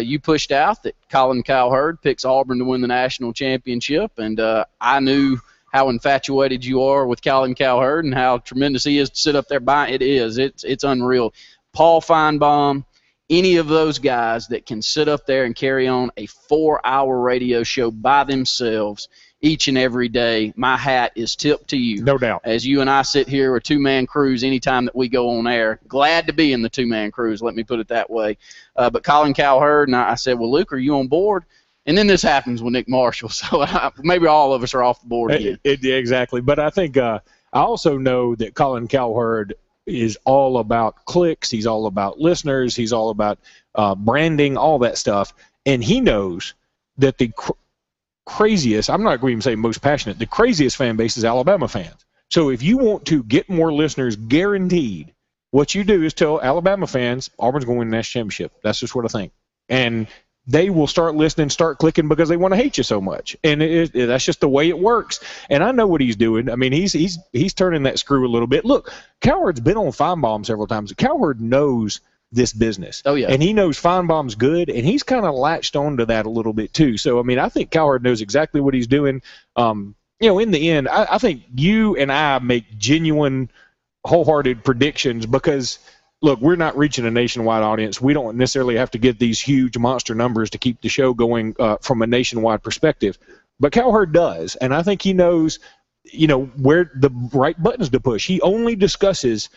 you pushed out that Colin Cowherd picks Auburn to win the national championship, and I knew how infatuated you are with Colin Cowherd and how tremendous he is to sit up there by. It's unreal. Paul Feinbaum, any of those guys that can sit up there and carry on a 4-hour radio show by themselves each and every day. My hat is tipped to you. No doubt. As you and I sit here with two-man crews anytime that we go on air. Glad to be in the two-man crews, let me put it that way. But Colin Cowherd and I said, well, Luke, are you on board? And then this happens with Nick Marshall. So maybe all of us are off the board again. Exactly. But I think I also know that Colin Cowherd is all about clicks. He's all about listeners. He's all about branding, all that stuff. And he knows that the craziest, I'm not going to even say most passionate, the craziest fan base is Alabama fans. So if you want to get more listeners guaranteed, what you do is tell Alabama fans, Auburn's going to win the national championship. That's just what I think. And they will start listening, start clicking because they want to hate you so much. And that's just the way it works. And I know what he's doing. I mean, he's turning that screw a little bit. Look, Cowherd's been on Feinbaum several times. Cowherd knows this business. Oh, yeah. And he knows Feinbaum's good, and he's kind of latched onto that a little bit too. So, I mean, I think Cowherd knows exactly what he's doing. In the end, I think you and I make genuine, wholehearted predictions because – look, we're not reaching a nationwide audience. We don't necessarily have to get these huge monster numbers to keep the show going from a nationwide perspective. But Cowherd does, and I think he knows, where the right buttons to push. He only discusses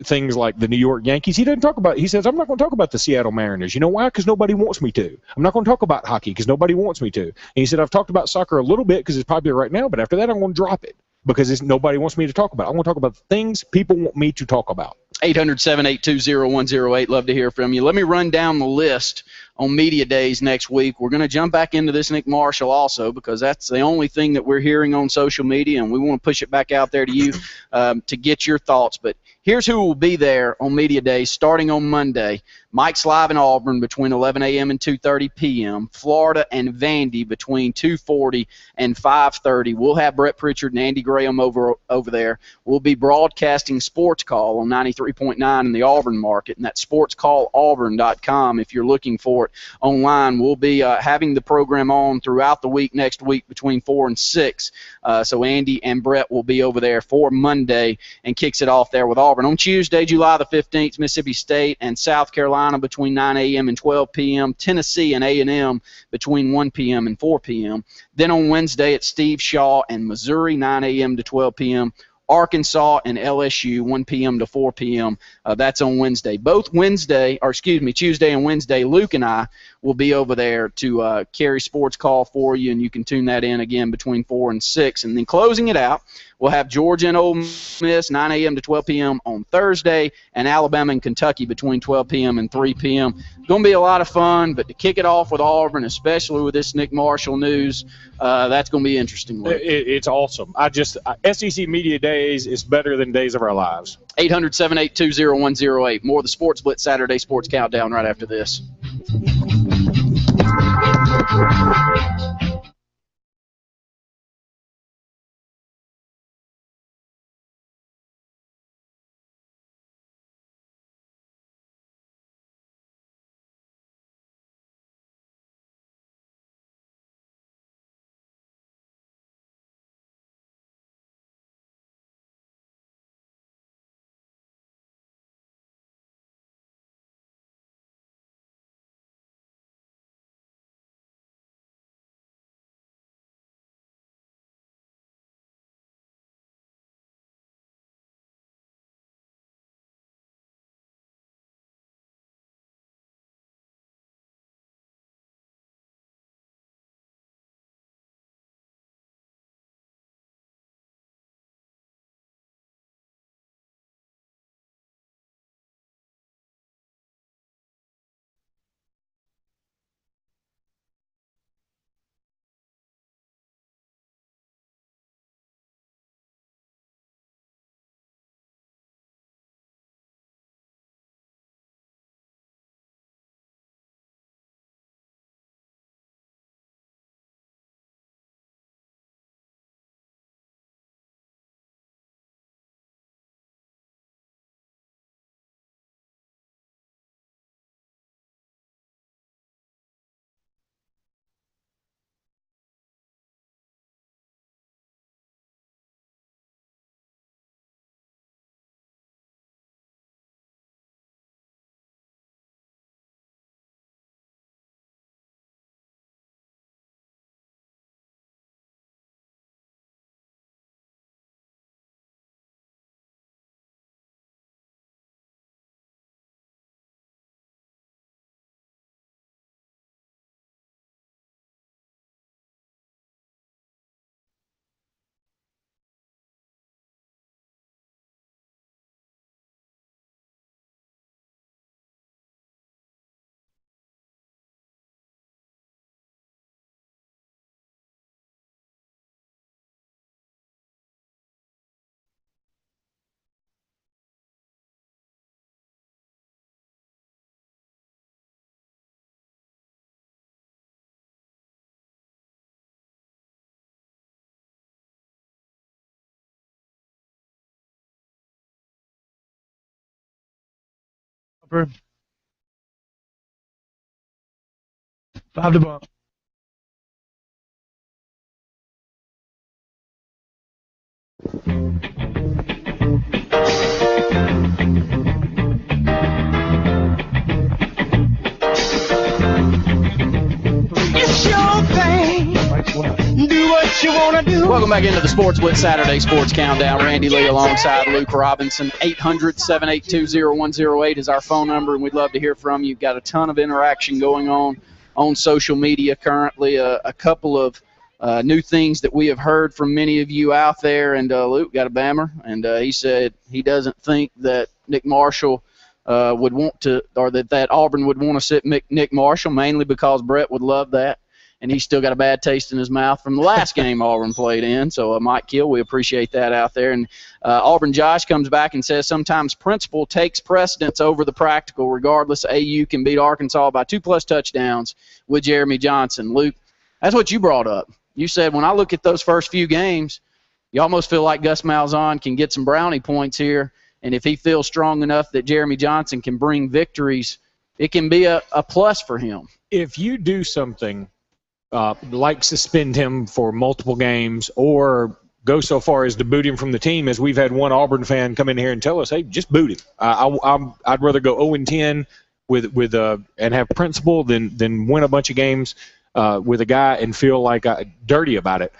things like the New York Yankees. He doesn't talk about. He says, I'm not going to talk about the Seattle Mariners. You know why? Because nobody wants me to. I'm not going to talk about hockey because nobody wants me to. And he said, I've talked about soccer a little bit because it's popular right now, but after that, I'm going to drop it because nobody wants me to talk about it. I want to talk about the things people want me to talk about. 800-782-0108. Love to hear from you. Let me run down the list on media days next week. We're going to jump back into this Nick Marshall also because that's the only thing that we're hearing on social media, and we want to push it back out there to you to get your thoughts. But here's who will be there on media days starting on Monday. Mike's live in Auburn between 11 a.m. and 2:30 p.m. Florida and Vandy between 2:40 and 5:30. We'll have Brett Pritchard and Andy Graham over there. We'll be broadcasting Sports Call on 93.9 in the Auburn market, and that's sportscallauburn.com if you're looking for it online. We'll be having the program on throughout the week next week between 4 and 6. So Andy and Brett will be over there for Monday and kicks it off there with Auburn. On Tuesday, July the 15th, Mississippi State and South Carolina between 9 a.m. and 12 p.m., Tennessee and A&M between 1 p.m. and 4 p.m. Then on Wednesday, it's Steve Shaw and Missouri, 9 a.m. to 12 p.m., Arkansas and LSU, 1 p.m. to 4 p.m. That's on Wednesday. Tuesday and Wednesday, Luke and I will be over there to carry Sports Call for you, and you can tune that in again between 4 and 6. And then closing it out, we'll have Georgia and Ole Miss, 9 a.m. to 12 p.m. on Thursday, and Alabama and Kentucky between 12 p.m. and 3 p.m. It's going to be a lot of fun, but to kick it off with Auburn, especially with this Nick Marshall news, that's going to be interesting. It's awesome. SEC Media Days is better than Days of Our Lives. 800-782-0108. More of the Sports Blitz Saturday Sports Countdown right after this. Upper. 5 to bump. It's your thing. Do what you want to do. Welcome back into the Sports Blitz Saturday Sports Countdown. Randy Lee alongside Luke Robinson. 800-782-0108 is our phone number, and we'd love to hear from you. Got a ton of interaction going on social media currently. A couple of new things that we have heard from many of you out there. And Luke got a bammer, and he said he doesn't think that Nick Marshall would want to, or that Auburn would want to sit Nick Marshall, mainly because Brett would love that. And he's still got a bad taste in his mouth from the last game Auburn played in. So, Mike Kill, we appreciate that out there. And Auburn Josh comes back and says sometimes principle takes precedence over the practical. Regardless, AU can beat Arkansas by 2+ touchdowns with Jeremy Johnson. Luke, that's what you brought up. You said when I look at those first few games, you almost feel like Gus Malzahn can get some brownie points here. And if he feels strong enough that Jeremy Johnson can bring victories, it can be a plus for him. If you do something like suspend him for multiple games or go so far as to boot him from the team, as we've had one Auburn fan come in here and tell us, hey, just boot him. I'd rather go 0-10 with and have principle than win a bunch of games with a guy and feel like dirty about it.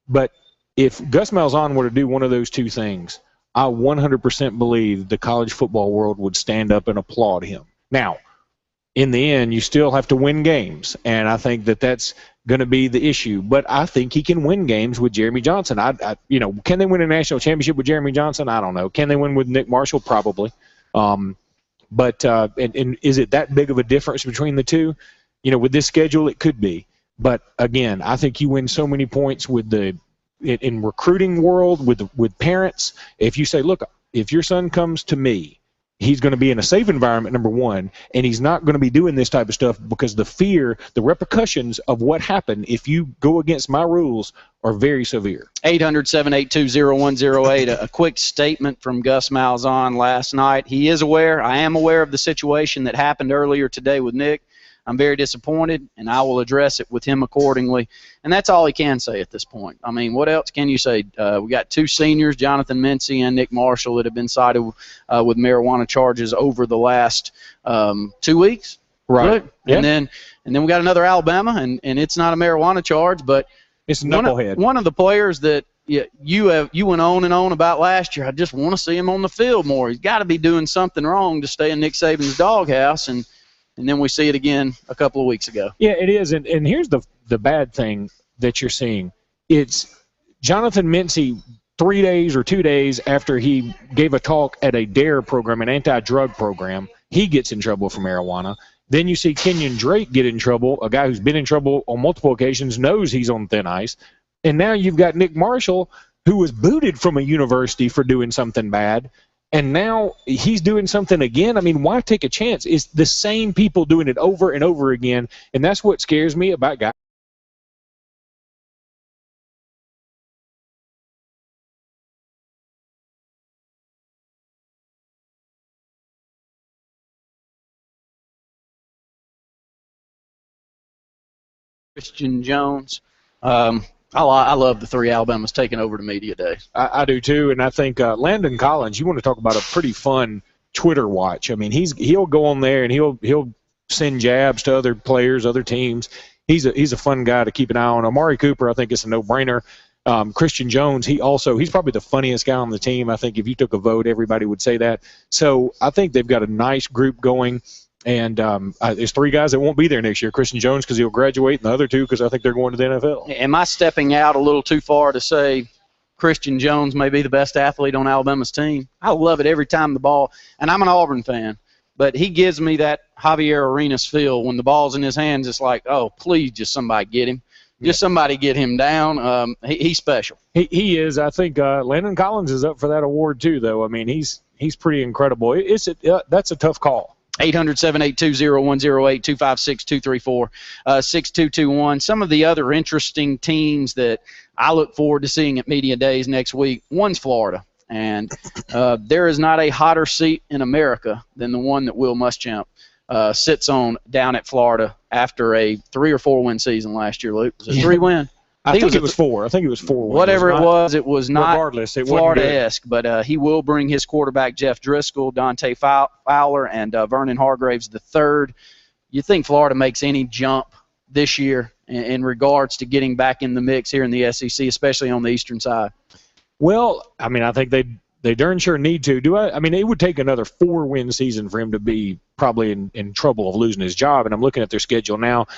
But if Gus Malzahn were to do one of those two things, I 100% believe the college football world would stand up and applaud him. Now, in the end, you still have to win games, and I think that's going to be the issue. But I think he can win games with Jeremy Johnson. Can they win a national championship with Jeremy Johnson? I don't know. Can they win with Nick Marshall? Probably. But is it that big of a difference between the two? With this schedule, it could be. But again, I think you win so many points in recruiting world with parents. If you say, look, if your son comes to me, he's going to be in a safe environment, number one, and he's not going to be doing this type of stuff because the repercussions of what happened if you go against my rules are very severe. 800-782-0108, a quick statement from Gus Malzahn last night. He is aware, I am aware of the situation that happened earlier today with Nick. I'm very disappointed, and I will address it with him accordingly. And that's all he can say at this point. I mean, what else can you say? We got two seniors, Jonathan Mincy and Nick Marshall, that have been cited with marijuana charges over the last 2 weeks. Right. Yeah. And then we got another Alabama, and it's not a marijuana charge, but it's knucklehead. One of the players that you went on and on about last year, I just want to see him on the field more. He's got to be doing something wrong to stay in Nick Saban's doghouse, and then we see it again a couple of weeks ago. Yeah, it is. And here's the bad thing that you're seeing. It's Jonathan Mincy 3 days or 2 days after he gave a talk at a DARE program, an anti-drug program, he gets in trouble for marijuana. Then you see Kenyon Drake get in trouble, a guy who's been in trouble on multiple occasions, knows he's on thin ice. And now you've got Nick Marshall, who was booted from a university for doing something bad. And now he's doing something again. I mean, why take a chance? It's the same people doing it over and over again, and that's what scares me about guys. Christian Jones. I love the three Alabamas taking over the media days. I do too, and I think Landon Collins, you want to talk about a pretty fun Twitter watch. I mean, he'll go on there and he'll send jabs to other players, other teams. He's a fun guy to keep an eye on. Amari Cooper, I think it's a no-brainer. Christian Jones, he's probably the funniest guy on the team. I think if you took a vote, everybody would say that. So I think they've got a nice group going. And there's three guys that won't be there next year. Christian Jones because he'll graduate, and the other two because I think they're going to the NFL. Am I stepping out a little too far to say Christian Jones may be the best athlete on Alabama's team? I love it every time the ball – and I'm an Auburn fan, but he gives me that Javier Arenas feel. When the ball's in his hands, it's like, oh, please just somebody get him. Just somebody get him down. He's special. He is. I think Landon Collins is up for that award too, though. I mean, he's pretty incredible. That's a tough call. 800-782-0108, 256-234-6221. Some of the other interesting teams that I look forward to seeing at Media Days next week, one's Florida. And there is not a hotter seat in America than the one that Will Muschamp sits on down at Florida after a 3 or 4 win season last year, Luke. Was it 3 win? I think it was 4. I think it was 4 wins. Whatever it was not regardless, it Florida-esque. But he will bring his quarterback, Jeff Driscoll, Dante Fowler, and Vernon Hargraves III. You think Florida makes any jump this year in regards to getting back in the mix here in the SEC, especially on the eastern side? Well, I mean, I think they darn sure need to. I mean, it would take another 4-win season for him to be probably in trouble of losing his job. And I'm looking at their schedule now.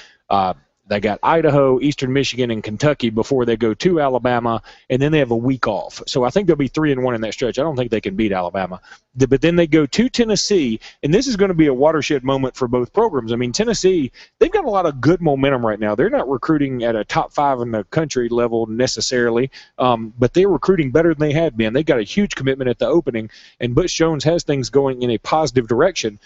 They got Idaho, Eastern Michigan, and Kentucky before they go to Alabama, and then they have a week off. So I think they'll be 3-1 in that stretch. I don't think they can beat Alabama. But then they go to Tennessee, and this is going to be a watershed moment for both programs. I mean, Tennessee, they've got a lot of good momentum right now. They're not recruiting at a top 5 in the country level necessarily, but they're recruiting better than they had been. They got a huge commitment at the opening, and Butch Jones has things going in a positive direction.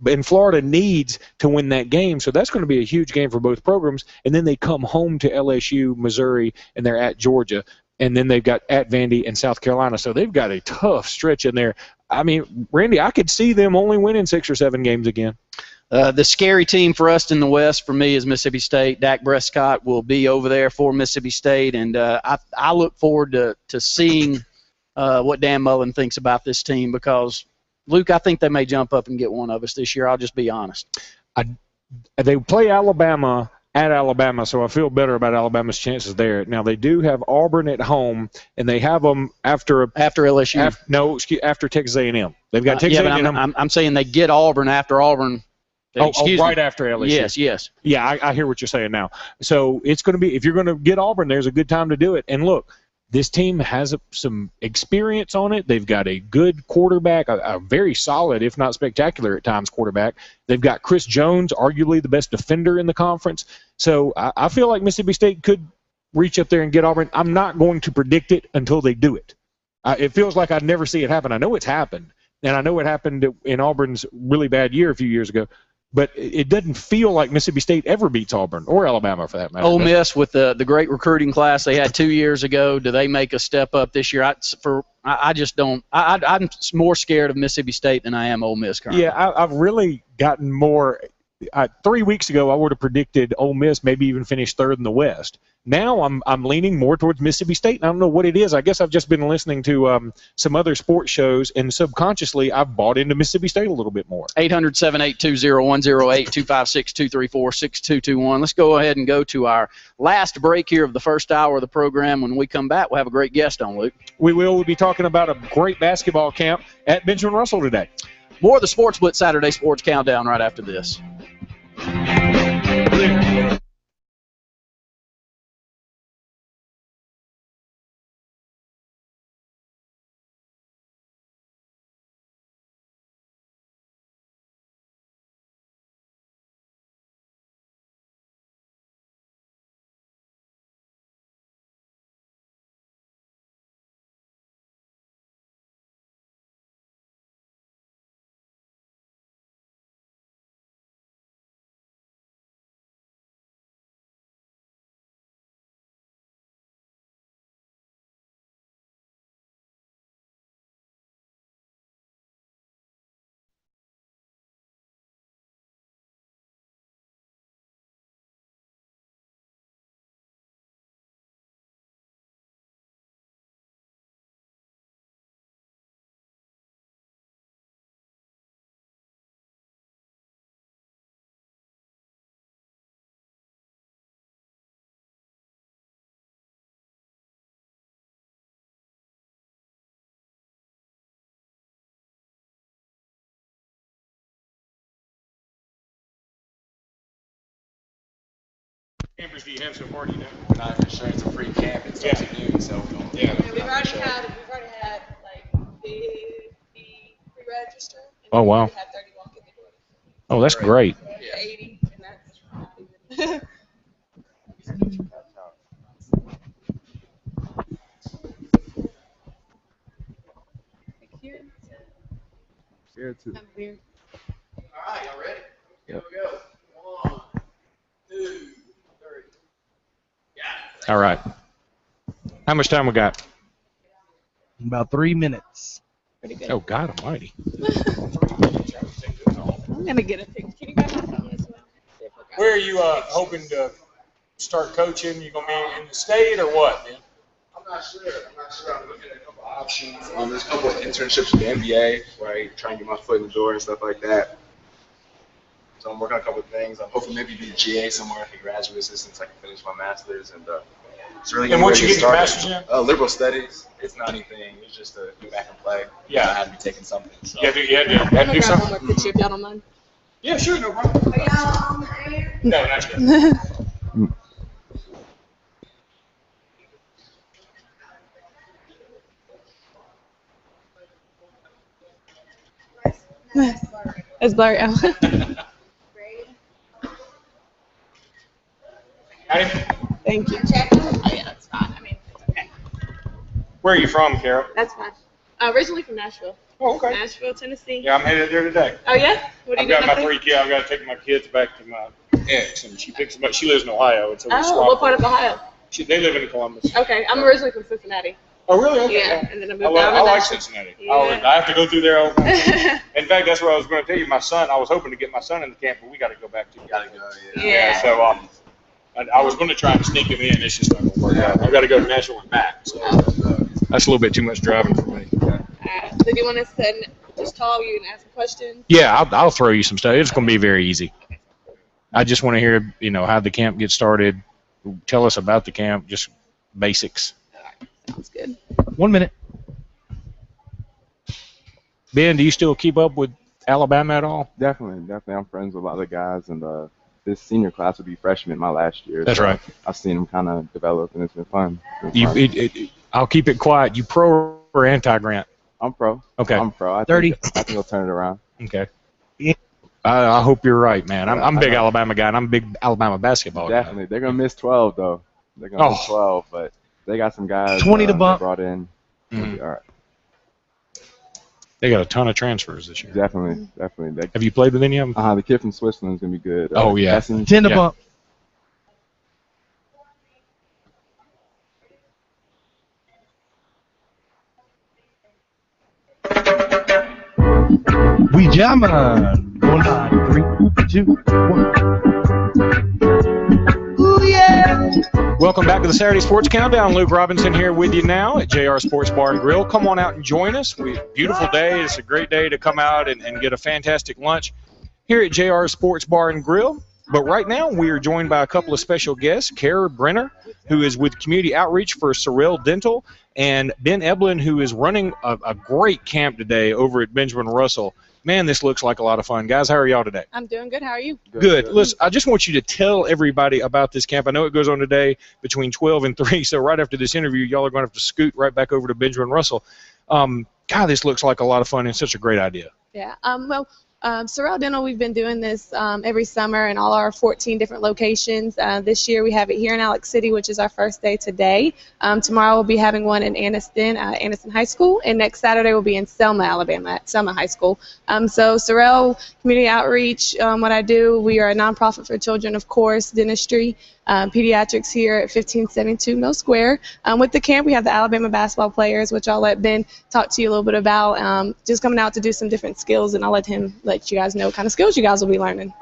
And Florida needs to win that game, so that's going to be a huge game for both programs. And then they come home to LSU, Missouri, and they're at Georgia. And then they've got at Vandy and South Carolina. So they've got a tough stretch in there. I mean, Randy, I could see them only winning 6 or 7 games again. The scary team for us in the West, for me, is Mississippi State. Dak Prescott will be over there for Mississippi State, and I look forward to seeing what Dan Mullen thinks about this team because – Luke, I think they may jump up and get one of us this year. I'll just be honest. They play Alabama at Alabama, so I feel better about Alabama's chances there. Now, they do have Auburn at home, and they have them after LSU. After Texas A&M. They've got Texas A&M. I'm saying they get Auburn after Auburn. Right after LSU. Yes. Yeah, I hear what you're saying now. So it's going to be – if you're going to get Auburn, there's a good time to do it. And, look, this team has some experience on it. They've got a good quarterback, a very solid, if not spectacular at times, quarterback. They've got Chris Jones, arguably the best defender in the conference. So I feel like Mississippi State could reach up there and get Auburn. I'm not going to predict it until they do it. It feels like I'd never see it happen. I know it's happened, and I know it happened in Auburn's really bad year a few years ago. But it doesn't feel like Mississippi State ever beats Auburn or Alabama for that matter. Ole Miss with the great recruiting class they had 2 years ago, do they make a step up this year? I just don't. I'm more scared of Mississippi State than I am Ole Miss currently. Yeah, I've really gotten more. 3 weeks ago, I would have predicted Ole Miss maybe even finish 3rd in the West. Now I'm leaning more towards Mississippi State, and I don't know what it is. I guess I've just been listening to some other sports shows, and subconsciously I've bought into Mississippi State a little bit more. 800-782-0108, 256-234-6221. Let's go ahead and go to our last break here of the first hour of the program. When we come back, we'll have a great guest on, Luke. We will. We'll be talking about a great basketball camp at Benjamin Russell today. More of the Sports Blitz Saturday Sports Countdown right after this. Campers do you have so far? Do you know? We're not even sure. It's a free camp. It's something new, so We've already had like 50 pre-register. Oh, wow. We've had 30 walk in the door. Oh, that's great. 80, and that's not even. Here too. I'm weird. All right, y'all ready? Here we go. 1, 2, 3. All right. How much time we got? About 3 minutes. Pretty good. Oh, God almighty. I'm gonna get a picture. Can you grab my phone as well? Where are you hoping to start coaching? You going to be in the state or what, man? I'm not sure. I'm looking at a couple options. There's a couple of internships with the NBA where I try and get my foot in the door and stuff like that. So I'm working on a couple of things. I'm hoping maybe be a GA somewhere, like a graduate assistant, so I can finish my master's. And it's really And what you get your master's in? Liberal studies. It's not anything. It's just to go back and play. Yeah. I had to be taking something. So. You had to do I'm gonna grab one something? more picture if y'all don't mind. Yeah, sure, no problem. Are y'all on the air? No, not yet. It's blurry. Oh. Howdy. Thank you. Oh yeah, that's fine. I mean, it's okay. Where are you from, Carol? That's fine. Originally from Nashville. Oh, okay. Nashville, Tennessee. Yeah, I'm headed there today. Oh yeah? What are I've you got doing my up there? 3 kids. I've got to take my kids back to my ex, and she picks them up. She lives in Ohio, and so we Oh, swap. what part of Ohio? They live in Columbus. Okay, I'm originally from Cincinnati. Oh, really? Okay. Yeah, and then I moved I down to like Nashville. Cincinnati. Yeah. I have to go through there all the time. In fact, that's what I was going to tell you. My son, I was hoping to get my son in the camp, but we got to go back to you. Gotta go, yeah. Yeah. So I was going to try and sneak him in. It's just not going to work out. I've got to go to Nashville and back. So that's a little bit too much driving for me. So do you want us to just talk you and ask some questions? Yeah, I'll throw you some stuff. It's going to be very easy. I just want to hear, how the camp gets started. Tell us about the camp, just basics. All right, sounds good. 1 minute. Ben, do you still keep up with Alabama at all? Definitely. I'm friends with a lot of the guys, and this senior class will be freshmen my last year. That's right. I've seen them kind of develop, and it's been fun. I'll keep it quiet. You pro or anti-Grant? I'm pro. Okay. I'm pro. I 30. think he'll turn it around. Okay. Yeah. I hope you're right, man. I'm a big Alabama guy, and I'm a big Alabama basketball guy. Definitely. They're going to miss 12, though. They're going to miss 12, but they got some guys 20 to bump. they brought in. Mhm. All right. They got a ton of transfers this year. Definitely. Have you played with any of them? The kid from Switzerland is going to be good. Oh, yeah. Essen. 10 to Yeah. bump. We jamming. Going on. 3, 2, 1. Ooh, yeah. Welcome back to the Saturday Sports Countdown. Luke Robinson here with you now at JR Sports Bar and Grill. Come on out and join us. Beautiful day. It's a great day to come out and get a fantastic lunch here at JR Sports Bar and Grill. But right now we are joined by a couple of special guests, Kara Brenner, who is with Community Outreach for Sorrell Dental, and Ben Eblin, who is running a great camp today over at Benjamin Russell. Man, this looks like a lot of fun. Guys, how are y'all today? I'm doing good. How are you? Good. Listen, I just want you to tell everybody about this camp. I know it goes on today between 12 and 3, so right after this interview, y'all are going to have to scoot right back over to Benjamin Russell. God, this looks like a lot of fun and such a great idea. Yeah. Sorrell Dental, we've been doing this every summer in all our 14 different locations. This year we have it here in Alex City, which is our first day today. Tomorrow we'll be having one in Anniston High School, and next Saturday we'll be in Selma, Alabama, at Selma High School. So Sorrell Community Outreach, what I do, we are a nonprofit for children, of course, dentistry, pediatrics here at 1572 Mill Square. With the camp, we have the Alabama basketball players, which I'll let Ben talk to you a little bit about, just coming out to do some different skills, and I'll let you guys know what kind of skills you guys will be learning.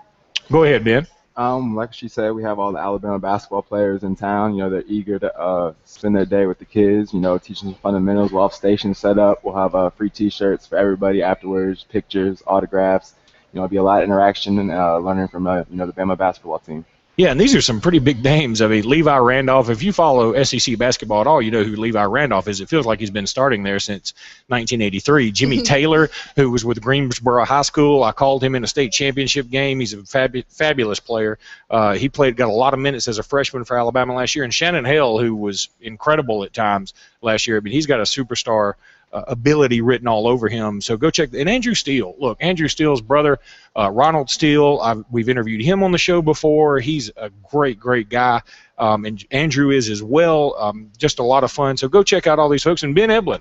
Go ahead, Ben. Like she said, we have all the Alabama basketball players in town. They're eager to spend their day with the kids, teaching them fundamentals. We'll have stations set up. We'll have free T-shirts for everybody afterwards, pictures, autographs. It'll be a lot of interaction and learning from, the Bama basketball team. Yeah, and these are some pretty big names. I mean, Levi Randolph, if you follow SEC basketball at all, you know who Levi Randolph is. It feels like he's been starting there since 1983. Jimmy Taylor, who was with Greensboro High School, I called him in a state championship game. He's a fabulous player. Got a lot of minutes as a freshman for Alabama last year. And Shannon Hale, who was incredible at times last year. I mean, he's got a superstar ability written all over him. So go check. And Andrew Steele. Look, Andrew Steele's brother, Ronald Steele, we've interviewed him on the show before. He's a great, great guy. And Andrew is as well. Just a lot of fun. So go check out all these folks. And Ben Eblin.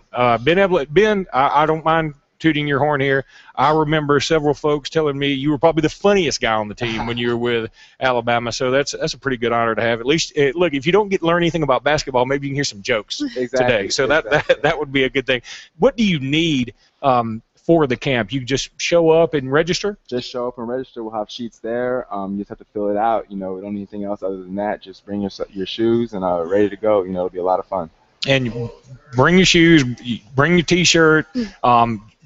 Ben, I don't mind tooting your horn here. I remember several folks telling me you were probably the funniest guy on the team when you were with Alabama. So that's a pretty good honor to have. At least, look, if you don't learn anything about basketball, maybe you can hear some jokes today. So that would be a good thing. What do you need for the camp? You just show up and register? Just show up and register. We'll have sheets there. You just have to fill it out. We don't need anything else other than that. Just bring your shoes and ready to go. It'll be a lot of fun. And bring your shoes, bring your T-shirt.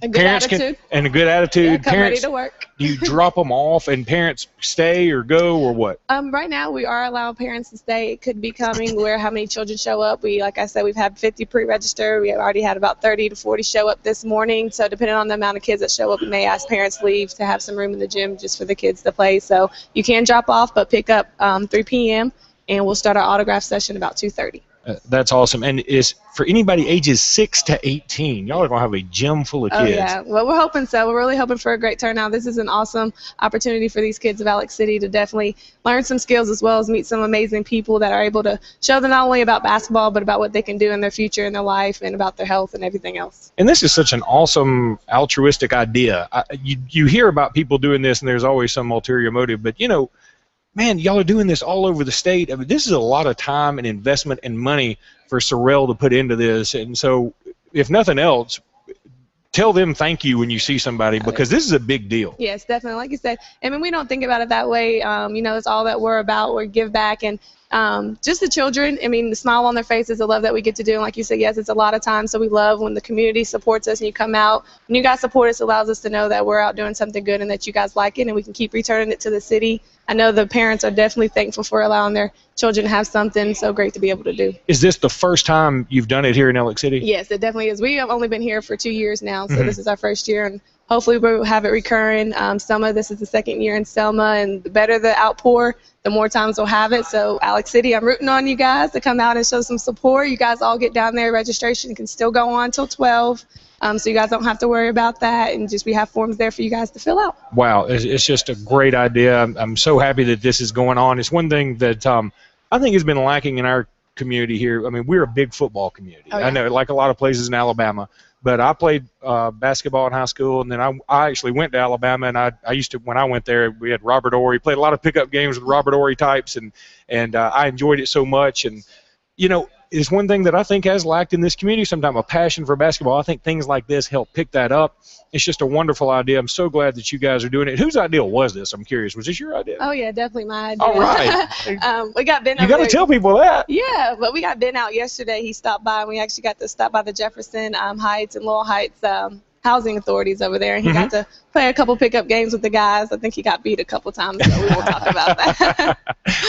A good attitude. And a good attitude. Yeah, come parents, ready to work. Do you drop them off and parents stay or go or what? Right now we are allowing parents to stay. It could be coming where how many children show up. Like I said, we've had 50 pre-register. We have already had about 30 to 40 show up this morning. So depending on the amount of kids that show up, we may ask parents leave to have some room in the gym just for the kids to play. So you can drop off, but pick up 3 p.m. and we'll start our autograph session about 2:30. That's awesome. And is for anybody ages 6 to 18, y'all are going to have a gym full of kids. Oh, yeah. Well, we're hoping so. We're really hoping for a great turnout. This is an awesome opportunity for these kids of Alex City to definitely learn some skills as well as meet some amazing people that are able to show them not only about basketball but about what they can do in their future, in their life, and about their health and everything else. And this is such an awesome altruistic idea. You hear about people doing this, and there's always some ulterior motive, but, man, y'all are doing this all over the state. I mean, this is a lot of time and investment and money for Sorrel to put into this. And so, if nothing else, tell them thank you when you see somebody, because this is a big deal. Yes, definitely. Like you said, I mean, we don't think about it that way. It's all that we're about. We give back. And just the children, I mean, the smile on their faces, the love that we get to do. And like you said, yes, it's a lot of time. So we love when the community supports us and you come out. When you guys support us, it allows us to know that we're out doing something good and that you guys like it and we can keep returning it to the city. I know the parents are definitely thankful for allowing their children to have something so great to be able to do. Is this the first time you've done it here in Alex City? Yes, it definitely is. We have only been here for 2 years now, so this is our first year, and hopefully we'll have it recurring. Selma, this is the second year in Selma, and the better the outpour, the more times we'll have it. So Alex City, I'm rooting on you guys to come out and show some support. You guys all get down there. Registration can still go on till 12. So you guys don't have to worry about that, and we have forms there for you guys to fill out. Wow, it's just a great idea. I'm so happy that this is going on. It's one thing that I think has been lacking in our community here. I mean, we're a big football community. Oh, yeah. I know, like a lot of places in Alabama. But I played basketball in high school, and then I actually went to Alabama, and I used to, when I went there, we had Robert Horry, played a lot of pickup games with Robert Horry types, and I enjoyed it so much. And, it's one thing that I think has lacked in this community sometimes, a passion for basketball. I think things like this help pick that up. It's just a wonderful idea. I'm so glad that you guys are doing it. Whose idea was this? I'm curious. Was this your idea? Oh, yeah, definitely my idea. All right. We got Ben. You got to tell people that. Yeah, but we got Ben out yesterday. He stopped by, and we actually got to stop by the Jefferson Heights and Laurel Heights housing authorities over there, and he got to play a couple pickup games with the guys. I think he got beat a couple times, so we won't talk about that.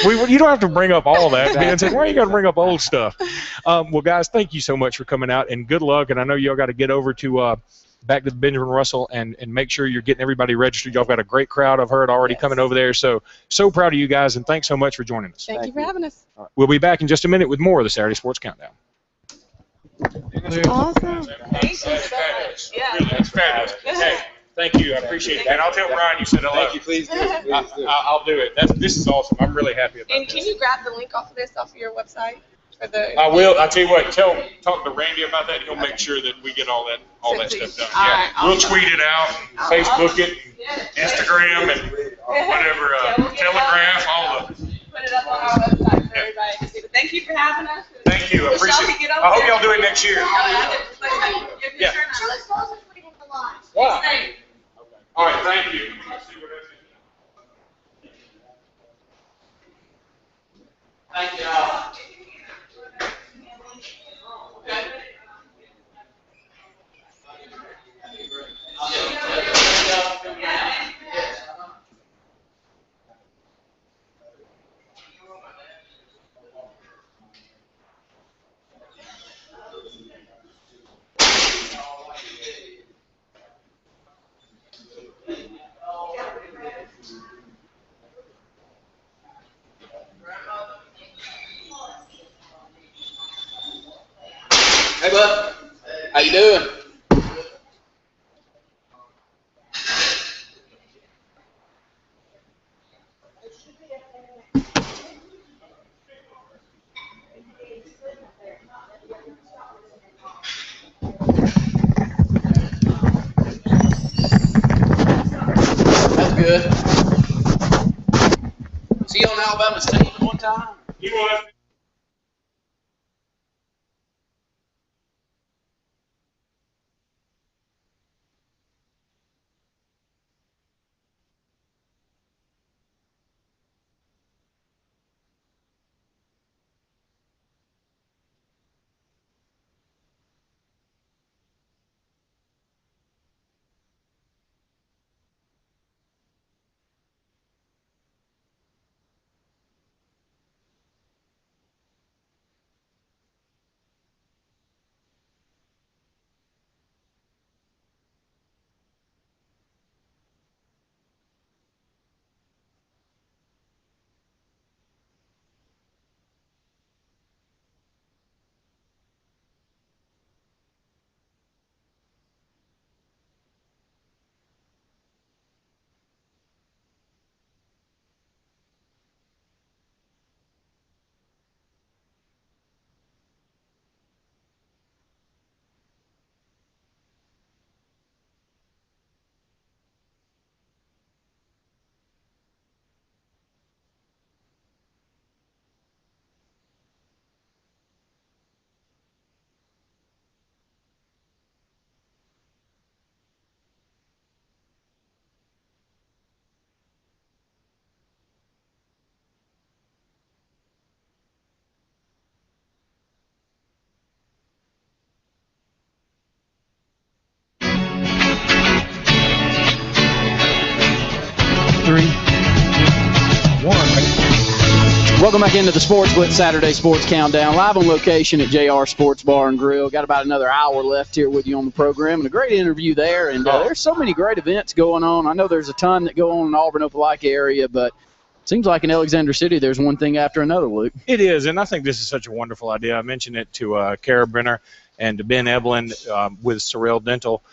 You don't have to bring up all that. Ben said, why are you going to bring up old stuff? Well, guys, thank you so much for coming out, and good luck. And I know y'all got to get over to back to the Benjamin Russell and make sure you're getting everybody registered. Y'all got a great crowd, I've heard, already coming over there. So proud of you guys, and thanks so much for joining us. Thank you for having us. We'll be back in just a minute with more of the Saturday Sports Countdown. Awesome. Thank you so much. Yeah. That's fabulous. Hey, thank you. I appreciate that. And I'll tell Brian you said hello. Thank you. Please do. I'll do it. This is awesome. I'm really happy about And this. can you grab the link off of your website? I will. I'll tell you what. Talk to Randy about that. He'll make sure that we get all that stuff done. All Yeah, right, we'll awesome. tweet it out, Facebook it, Instagram, and whatever, Telegraph, all of it. Put it up on our website for everybody to see. But thank you for having us. Thank you. I appreciate it. I hope y'all do it next year. Yeah. Wow. All right. Thank you. Thank you all. Hey, bud. How you doing? he on Alabama's team at one time? He was. Welcome back into the Sportz Blitz Saturday Sports Countdown, live on location at JR Sports Bar and Grill. Got about another hour left here with you on the program, and a great interview there. And there's so many great events going on. I know there's a ton that go on in the Auburn, Opelika area, but it seems like in Alexander City there's one thing after another, Luke. It is, and I think this is such a wonderful idea. I mentioned it to Kara Brenner and to Ben Evelyn with Sorrell Dental.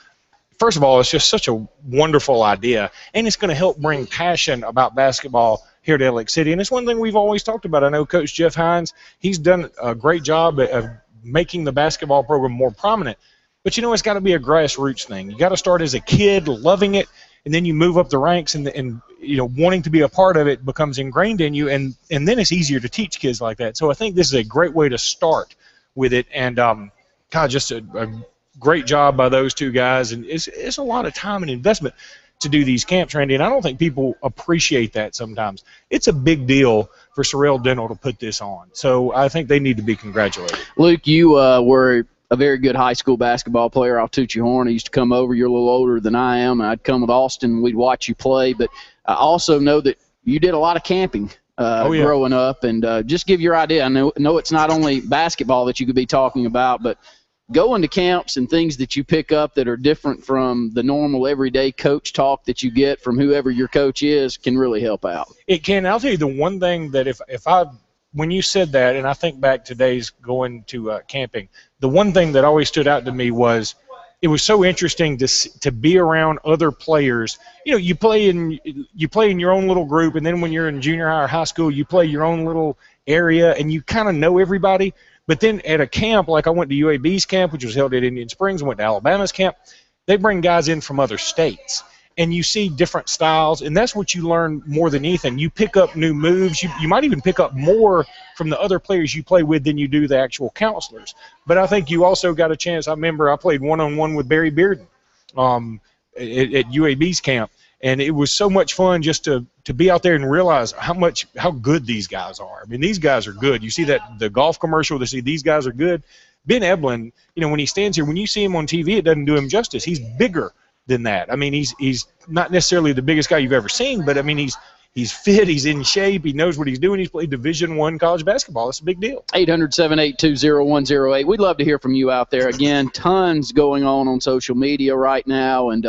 First of all, it's just such a wonderful idea, and it's going to help bring passion about basketball here to Alex City. And it's one thing we've always talked about. I know Coach Jeff Hines, he's done a great job of making the basketball program more prominent. But, you know, it's got to be a grassroots thing. You got to start as a kid loving it, and then you move up the ranks, and you know, wanting to be a part of it becomes ingrained in you, and then it's easier to teach kids like that. So I think this is a great way to start with it. And, God, just a great job by those two guys. And it's a lot of time and investment to do these camps, Randy, and I don't think people appreciate that sometimes. It's a big deal for Sorrell Dental to put this on, so I think they need to be congratulated. Luke, you were a very good high school basketball player. I'll toot your horn. I used to come over. You're a little older than I am, and I'd come with Austin, and we'd watch you play, but I also know that you did a lot of camping growing up, and just give your idea. I know it's not only basketball that you could be talking about, but going to camps and things that you pick up that are different from the normal everyday coach talk that you get from whoever your coach is can really help out. It can. I'll tell you the one thing that when you said that, and I think back to days going to camping, the one thing that always stood out to me was it was so interesting to be around other players. You know, you play in your own little group, and then when you're in junior high or high school, you play your own little area, and you kind of know everybody. But then at a camp, like I went to UAB's camp, which was held at Indian Springs, went to Alabama's camp, they bring guys in from other states. And you see different styles, and that's what you learn more than anything. You pick up new moves. You might even pick up more from the other players you play with than you do the actual counselors. But I think you also got a chance. I remember I played one-on-one with Barry Bearden at UAB's camp. And it was so much fun just to be out there and realize how good these guys are. I mean, these guys are good. You see that the golf commercial, to see these guys are good. Ben Evelyn, you know, when he stands here, when you see him on TV, it doesn't do him justice. He's bigger than that. I mean, he's not necessarily the biggest guy you've ever seen, but I mean, he's fit, he's in shape, he knows what he's doing. He's played Division I college basketball. That's a big deal. 800-782-0108. We'd love to hear from you out there. Again, tons going on social media right now, and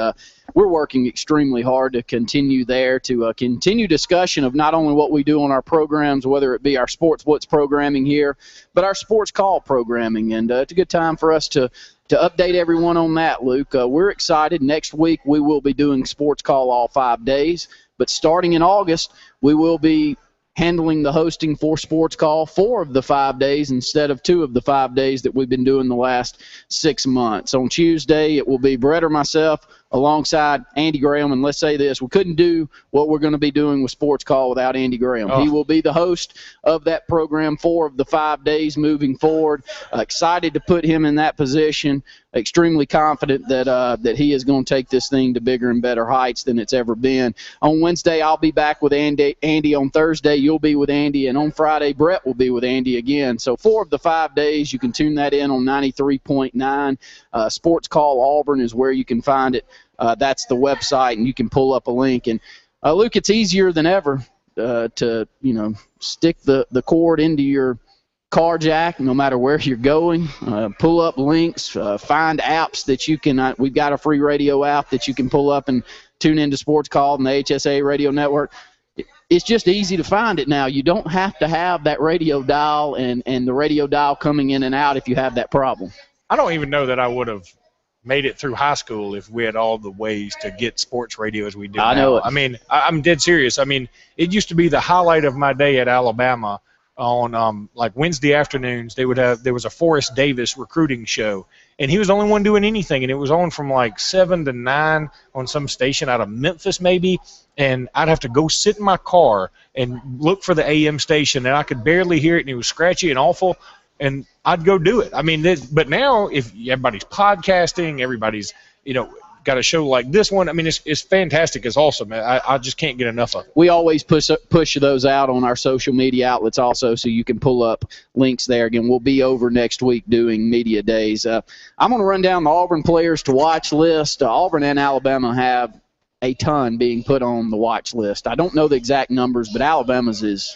we're working extremely hard to continue there, to continue discussion of not only what we do on our programs, whether it be our Sports Blitz programming here, but our Sports Call programming. And it's a good time for us to update everyone on that, Luke. We're excited. Next week we will be doing Sports Call all 5 days. But starting in August, we will be handling the hosting for Sports Call 4 of the 5 days instead of 2 of the 5 days that we've been doing the last 6 months. On Tuesday, it will be Brett or myself alongside Andy Graham. And let's say this, we couldn't do what we're going to be doing with Sports Call without Andy Graham. He will be the host of that program 4 of the 5 days moving forward. Excited to put him in that position. Extremely confident that he is going to take this thing to bigger and better heights than it's ever been. On Wednesday, I'll be back with Andy. On Thursday, you'll be with Andy. And on Friday, Brett will be with Andy again. So 4 of the 5 days, you can tune that in on 93.9. Sports Call Auburn is where you can find it. That's the website, and you can pull up a link. And, Luke, it's easier than ever to, stick the cord into your car jack no matter where you're going. Pull up links, find apps that you can we've got a free radio app that you can pull up and tune into Sports Call and the HSA radio network. It's just easy to find it now. You don't have to have that radio dial and the radio dial coming in and out if you have that problem. I don't even know that I would have made it through high school if we had all the ways to get sports radio as we do now. I know it. I mean, I'm dead serious. I mean, it used to be the highlight of my day at Alabama. On like Wednesday afternoons, there was a Forrest Davis recruiting show, and he was the only one doing anything, and it was on from like 7 to 9 on some station out of Memphis maybe, and I'd have to go sit in my car and look for the AM station, and I could barely hear it, and it was scratchy and awful, and I'd go do it. I mean, but now if everybody's podcasting, everybody's got a show like this one. I mean, it's fantastic. It's awesome. I just can't get enough of it. We always push those out on our social media outlets also, so you can pull up links there. Again, we'll be over next week doing media days. I'm going to run down the Auburn players to watch list. Auburn and Alabama have a ton being put on the watch list. I don't know the exact numbers, but Alabama's is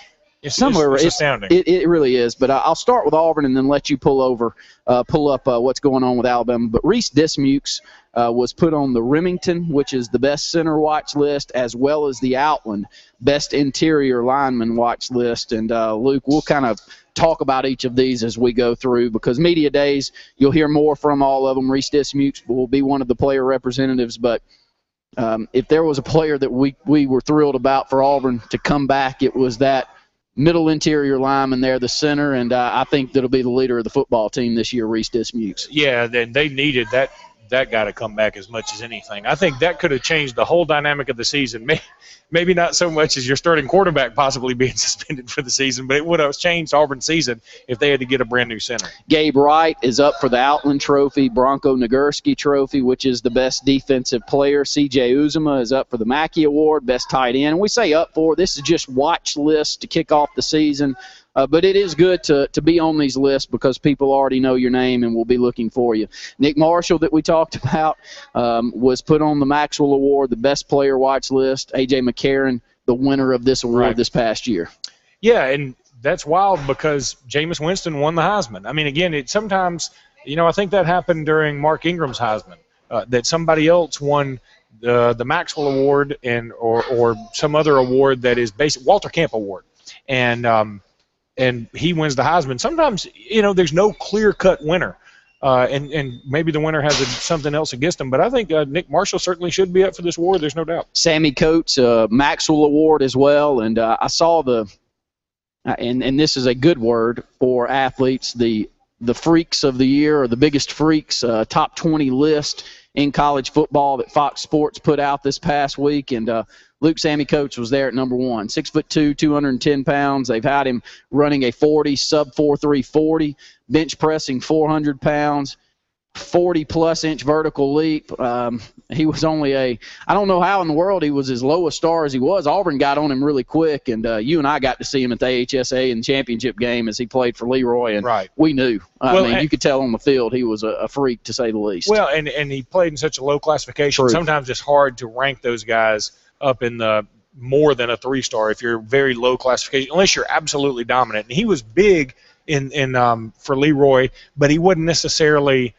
somewhere. It's astounding. It really is. But I'll start with Auburn and then let you pull up what's going on with Alabama. But Reese Dismukes was put on the Remington, which is the best center watch list, as well as the Outland best interior lineman watch list. And, Luke, we'll kind of talk about each of these as we go through, because media days, you'll hear more from all of them. Reese Dismukes will be one of the player representatives. But if there was a player that we were thrilled about for Auburn to come back, it was that middle interior lineman there, the center, and I think that'll be the leader of the football team this year, Reese Dismukes. Yeah, then they needed that guy to come back as much as anything. I think that could have changed the whole dynamic of the season. Maybe not so much as your starting quarterback possibly being suspended for the season, but it would have changed Auburn's season if they had to get a brand new center. Gabe Wright is up for the Outland Trophy, Bronco Nagurski Trophy, which is the best defensive player. C.J. Uzuma is up for the Mackey Award, best tight end. And we say up for, this is just watch list to kick off the season. But it is good to be on these lists because people already know your name and will be looking for you. Nick Marshall, that we talked about, was put on the Maxwell Award, the best player watch list. A.J. McCarron, the winner of this award this past year. Yeah, and that's wild because Jameis Winston won the Heisman. I mean, again, it sometimes, I think that happened during Mark Ingram's Heisman, that somebody else won the Maxwell Award or some other award that is basic, Walter Camp Award. And he wins the Heisman. Sometimes, there's no clear-cut winner, and maybe the winner has something else against him. But I think Nick Marshall certainly should be up for this award. There's no doubt. Sammy Coates, Maxwell Award as well. And I saw and this is a good word for athletes, the freaks of the year or the biggest freaks, top 20 list in college football that Fox Sports put out this past week. And Luke Sammy Coates was there at number 1. 6'2", 210 pounds. They've had him running a 40, sub 4.3 40, bench pressing 400 pounds, 40-plus inch vertical leap. He was only I don't know how in the world he was as low a star as he was. Auburn got on him really quick, and you and I got to see him at the HSA and championship game as he played for Leroy, and we knew. I mean, you could tell on the field he was a freak, to say the least. Well, and he played in such a low classification. True. Sometimes it's hard to rank those guys up in the more than a 3-star if you're very low classification, unless you're absolutely dominant. And he was big in for Leroy, but he wasn't necessarily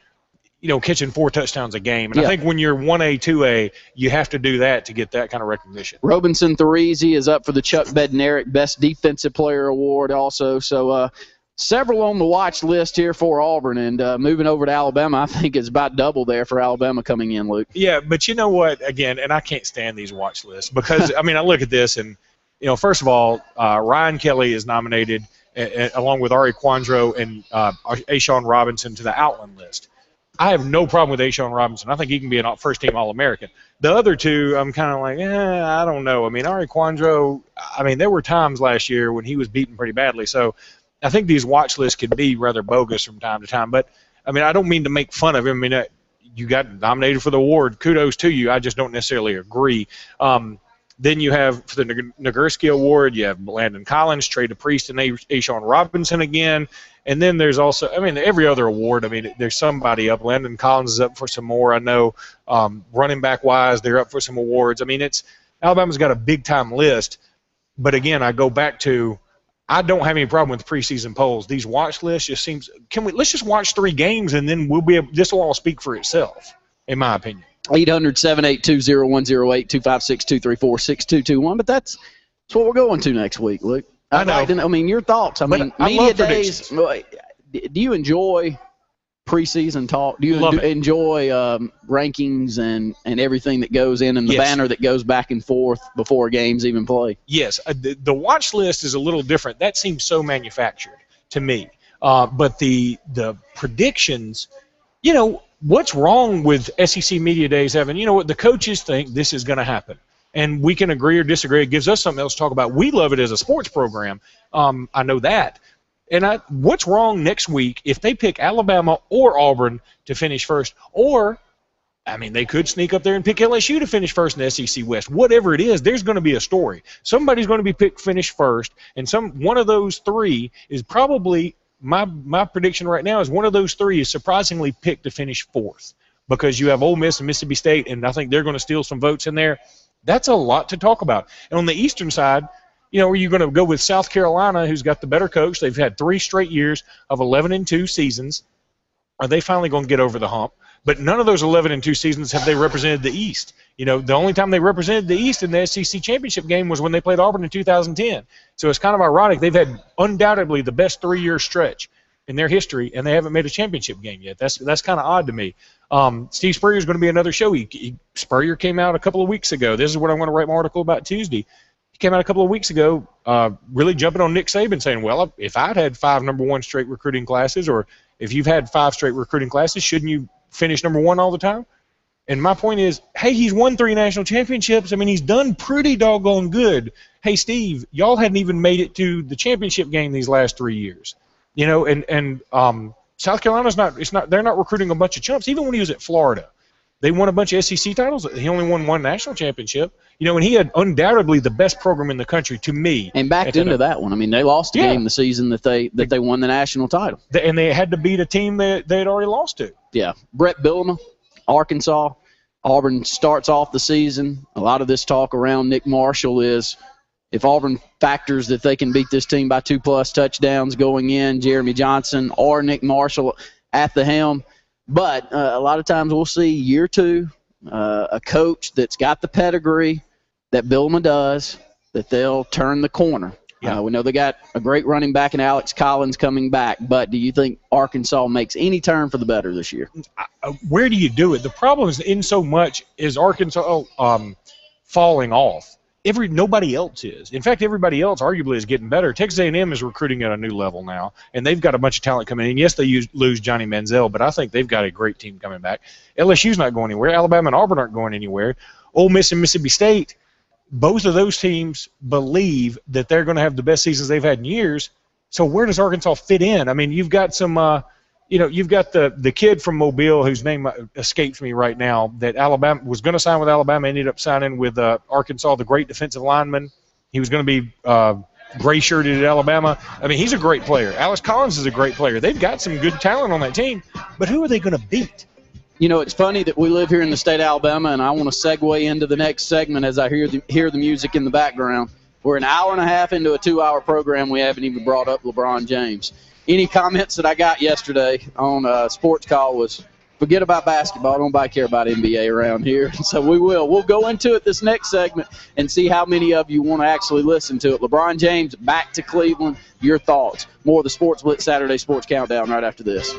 catching 4 touchdowns a game. And I think when you're 1A, 2A, you have to do that to get that kind of recognition. Robinson Thorezi is up for the Chuck Bednarik Best Defensive Player Award also. So several on the watch list here for Auburn. And moving over to Alabama, I think it's about double there for Alabama coming in, Luke. Yeah, but you know what? Again, and I can't stand these watch lists because, I look at this and, first of all, Ryan Kelly is nominated along with Ari Quandro and Ashawn Robinson to the Outland list. I have no problem with Ashawn Robinson. I think he can be a first-team All-American. The other two, I'm kind of like, I don't know. I mean, Ari Quandro, there were times last year when he was beaten pretty badly. So I think these watch lists can be rather bogus from time to time. But, I don't mean to make fun of him. You got nominated for the award. Kudos to you. I just don't necessarily agree. Then you have, for the Nagurski Award, you have Landon Collins, Trey DePriest, and Ashawn Robinson again. And then there's also, every other award, there's somebody up. Landon Collins is up for some more. I know running back-wise, they're up for some awards. Alabama's got a big-time list. But, again, I go back to, I don't have any problem with preseason polls. These watch lists just seems, let's just watch 3 games, and then this will all speak for itself, in my opinion. 800-782-0108, 256-234-6221. But that's what we're going to next week, Luke. I know. Like to know, your thoughts. Media days. Do you enjoy preseason talk? Do you enjoy rankings and everything that goes in and the banner that goes back and forth before games even play? Yes. The watch list is a little different. That seems so manufactured to me. But the predictions, what's wrong with SEC Media Days, Evan? You know what? The coaches think this is going to happen. And we can agree or disagree. It gives us something else to talk about. We love it as a sports program. I know that. And what's wrong next week if they pick Alabama or Auburn to finish first? Or, they could sneak up there and pick LSU to finish first in the SEC West. Whatever it is, there's going to be a story. Somebody's going to be picked finish first, and one of those 3 is probably my prediction right now is one of those 3 is surprisingly picked to finish 4th because you have Ole Miss and Mississippi State, and I think they're going to steal some votes in there. That's a lot to talk about. And on the eastern side, are you going to go with South Carolina, who's got the better coach? They've had 3 straight years of 11-2 seasons. Are they finally going to get over the hump? But none of those 11-2 seasons have they represented the East. The only time they represented the East in the SEC championship game was when they played Auburn in 2010. So it's kind of ironic. They've had undoubtedly the best 3-year stretch in their history, and they haven't made a championship game yet. That's kind of odd to me. Steve Spurrier is going to be another show. Spurrier came out a couple of weeks ago. This is what I'm going to write my article about Tuesday. He came out a couple of weeks ago really jumping on Nick Saban saying, well, if I'd had 5 number 1 straight recruiting classes, or if you've had 5 straight recruiting classes, shouldn't you finish number 1 all the time? And my point is, hey, he's won 3 national championships. He's done pretty doggone good. Hey, Steve, y'all hadn't even made it to the championship game these last 3 years. South Carolina's they're not recruiting a bunch of chumps. Even when he was at Florida, they won a bunch of SEC titles. He only won 1 national championship. And he had undoubtedly the best program in the country to me. And backed into that one. They lost a game the season that they won the national title. And they had to beat a team that they had already lost to. Yeah. Brett Bielema, Arkansas. Auburn starts off the season. A lot of this talk around Nick Marshall is if Auburn factors that they can beat this team by 2+ touchdowns going in, Jeremy Johnson or Nick Marshall at the helm. But a lot of times we'll see year 2, a coach that's got the pedigree that Bielema does, that they'll turn the corner. Yeah. We know they got a great running back in Alex Collins coming back, but do you think Arkansas makes any turn for the better this year? Where do you do it? The problem is in so much is Arkansas falling off. Nobody else is. In fact, everybody else arguably is getting better. Texas A&M is recruiting at a new level now, and they've got a bunch of talent coming in. Yes, they lose Johnny Manziel, but I think they've got a great team coming back. LSU's not going anywhere. Alabama and Auburn aren't going anywhere. Ole Miss and Mississippi State, both of those teams believe that they're going to have the best seasons they've had in years. So where does Arkansas fit in? You've got some you've got the kid from Mobile whose name escapes me right now that Alabama was going to sign with Alabama, ended up signing with Arkansas, the great defensive lineman. He was going to be gray-shirted at Alabama. He's a great player. Alex Collins is a great player. They've got some good talent on that team, but who are they going to beat? It's funny that we live here in the state of Alabama, and I want to segue into the next segment as I hear the music in the background. We're an hour and a half into a 2-hour program. We haven't even brought up LeBron James. Any comments that I got yesterday on Sports Call was, forget about basketball. Nobody care about NBA around here. So we'll go into it this next segment and see how many of you want to actually listen to it. LeBron James back to Cleveland. Your thoughts. More of the Sports Blitz Saturday Sports Countdown right after this.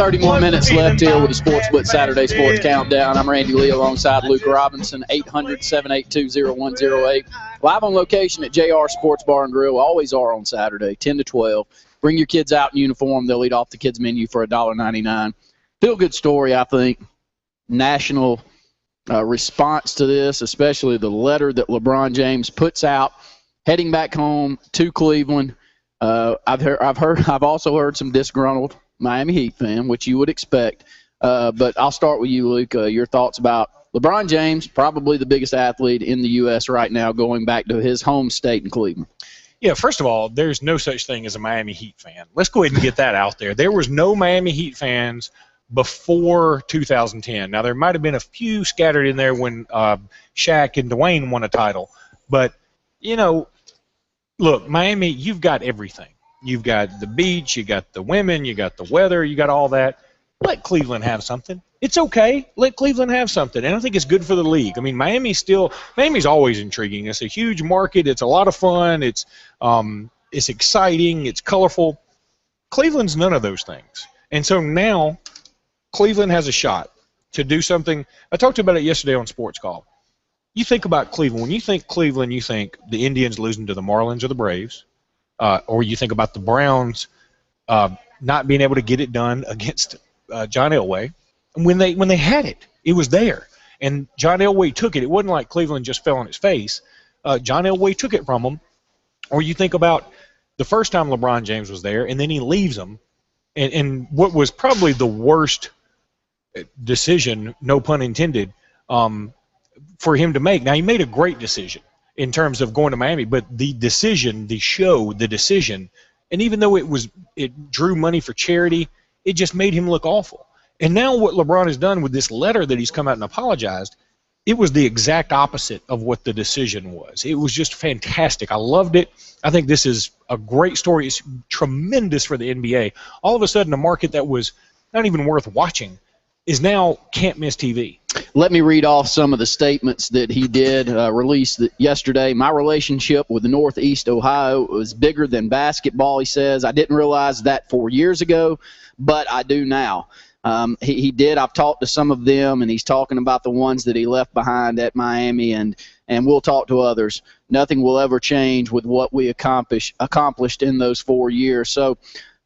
30 more minutes left here with the Sportz Blitz Saturday Sports Countdown. I'm Randy Lee alongside Luke Robinson, 800-782-0108. Live on location at JR Sports Bar and Grill. Always are on Saturday, 10 to 12. Bring your kids out in uniform. They'll eat off the kids' menu for $1.99. Feel-good story, I think. National response to this, especially the letter that LeBron James puts out heading back home to Cleveland. I've also heard some disgruntled Miami Heat fan, which you would expect. But I'll start with you, Luke. Your thoughts about LeBron James, probably the biggest athlete in the U.S. right now, going back to his home state in Cleveland. Yeah, first of all, there's no such thing as a Miami Heat fan. Let's go ahead and get that out there. There was no Miami Heat fans before 2010. Now, there might have been a few scattered in there when Shaq and Dwayne won a title. But, you know, look, Miami, you've got everything. You've got the beach, you got the women, you got the weather, you got all that. Let Cleveland have something. It's okay. Let Cleveland have something. And I think it's good for the league. I mean, Miami's always intriguing. It's a huge market. It's a lot of fun. It's exciting. It's colorful. Cleveland's none of those things. And so now Cleveland has a shot to do something. I talked about it yesterday on Sports Call. You think about Cleveland. When you think Cleveland, you think the Indians losing to the Marlins or the Braves, or you think about the Browns not being able to get it done against John Elway. And when they had it, it was there. And John Elway took it. It wasn't like Cleveland just fell on its face. John Elway took it from them. Or you think about the first time LeBron James was there, and then he leaves them. And what was probably the worst decision, no pun intended, for him to make. Now, he made a great decision in terms of going to Miami, but the decision, and even though it drew money for charity, it just made him look awful. And now what LeBron has done with this letter that he's come out and apologized, it was the exact opposite of what the decision was. It was just fantastic. I loved it. I think this is a great story. It's tremendous for the NBA. All of a sudden, a market that was not even worth watching is now can't miss TV. Let me read off some of the statements that he did release yesterday. My relationship with Northeast Ohio was bigger than basketball, he says. I didn't realize that 4 years ago, but I do now. He did. I've talked to some of them, and he's talking about the ones that he left behind at Miami, and we'll talk to others. Nothing will ever change with what we accomplished in those 4 years. So,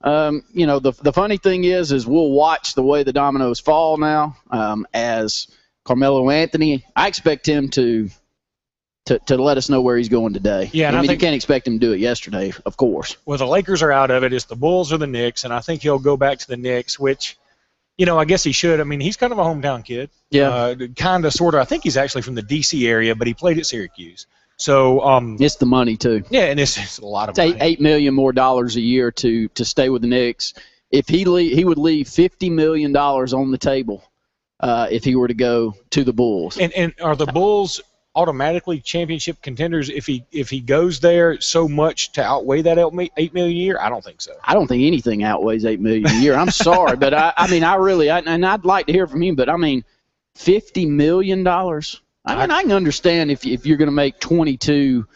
you know, the funny thing is we'll watch the way the dominoes fall now. As Carmelo Anthony, I expect him to let us know where he's going today. Yeah, and I mean, you can't expect him to do it yesterday, of course. Well, the Lakers are out of it. It's the Bulls or the Knicks, and I think he'll go back to the Knicks, which, you know, I guess he should. I mean, he's kind of a hometown kid. Yeah. Kind of, sort of. I think he's actually from the D.C. area, but he played at Syracuse. So it's the money, too. Yeah, and it's a lot of money. $8 million more a year to stay with the Knicks. If he would leave $50 million on the table if he were to go to the Bulls. And are the Bulls automatically championship contenders if he goes there so much to outweigh that $8 million a year? I don't think so. I don't think anything outweighs $8 million a year. I'm sorry, but and I'd like to hear from him, but I mean, $50 million. I mean, I can understand if you're going to make 22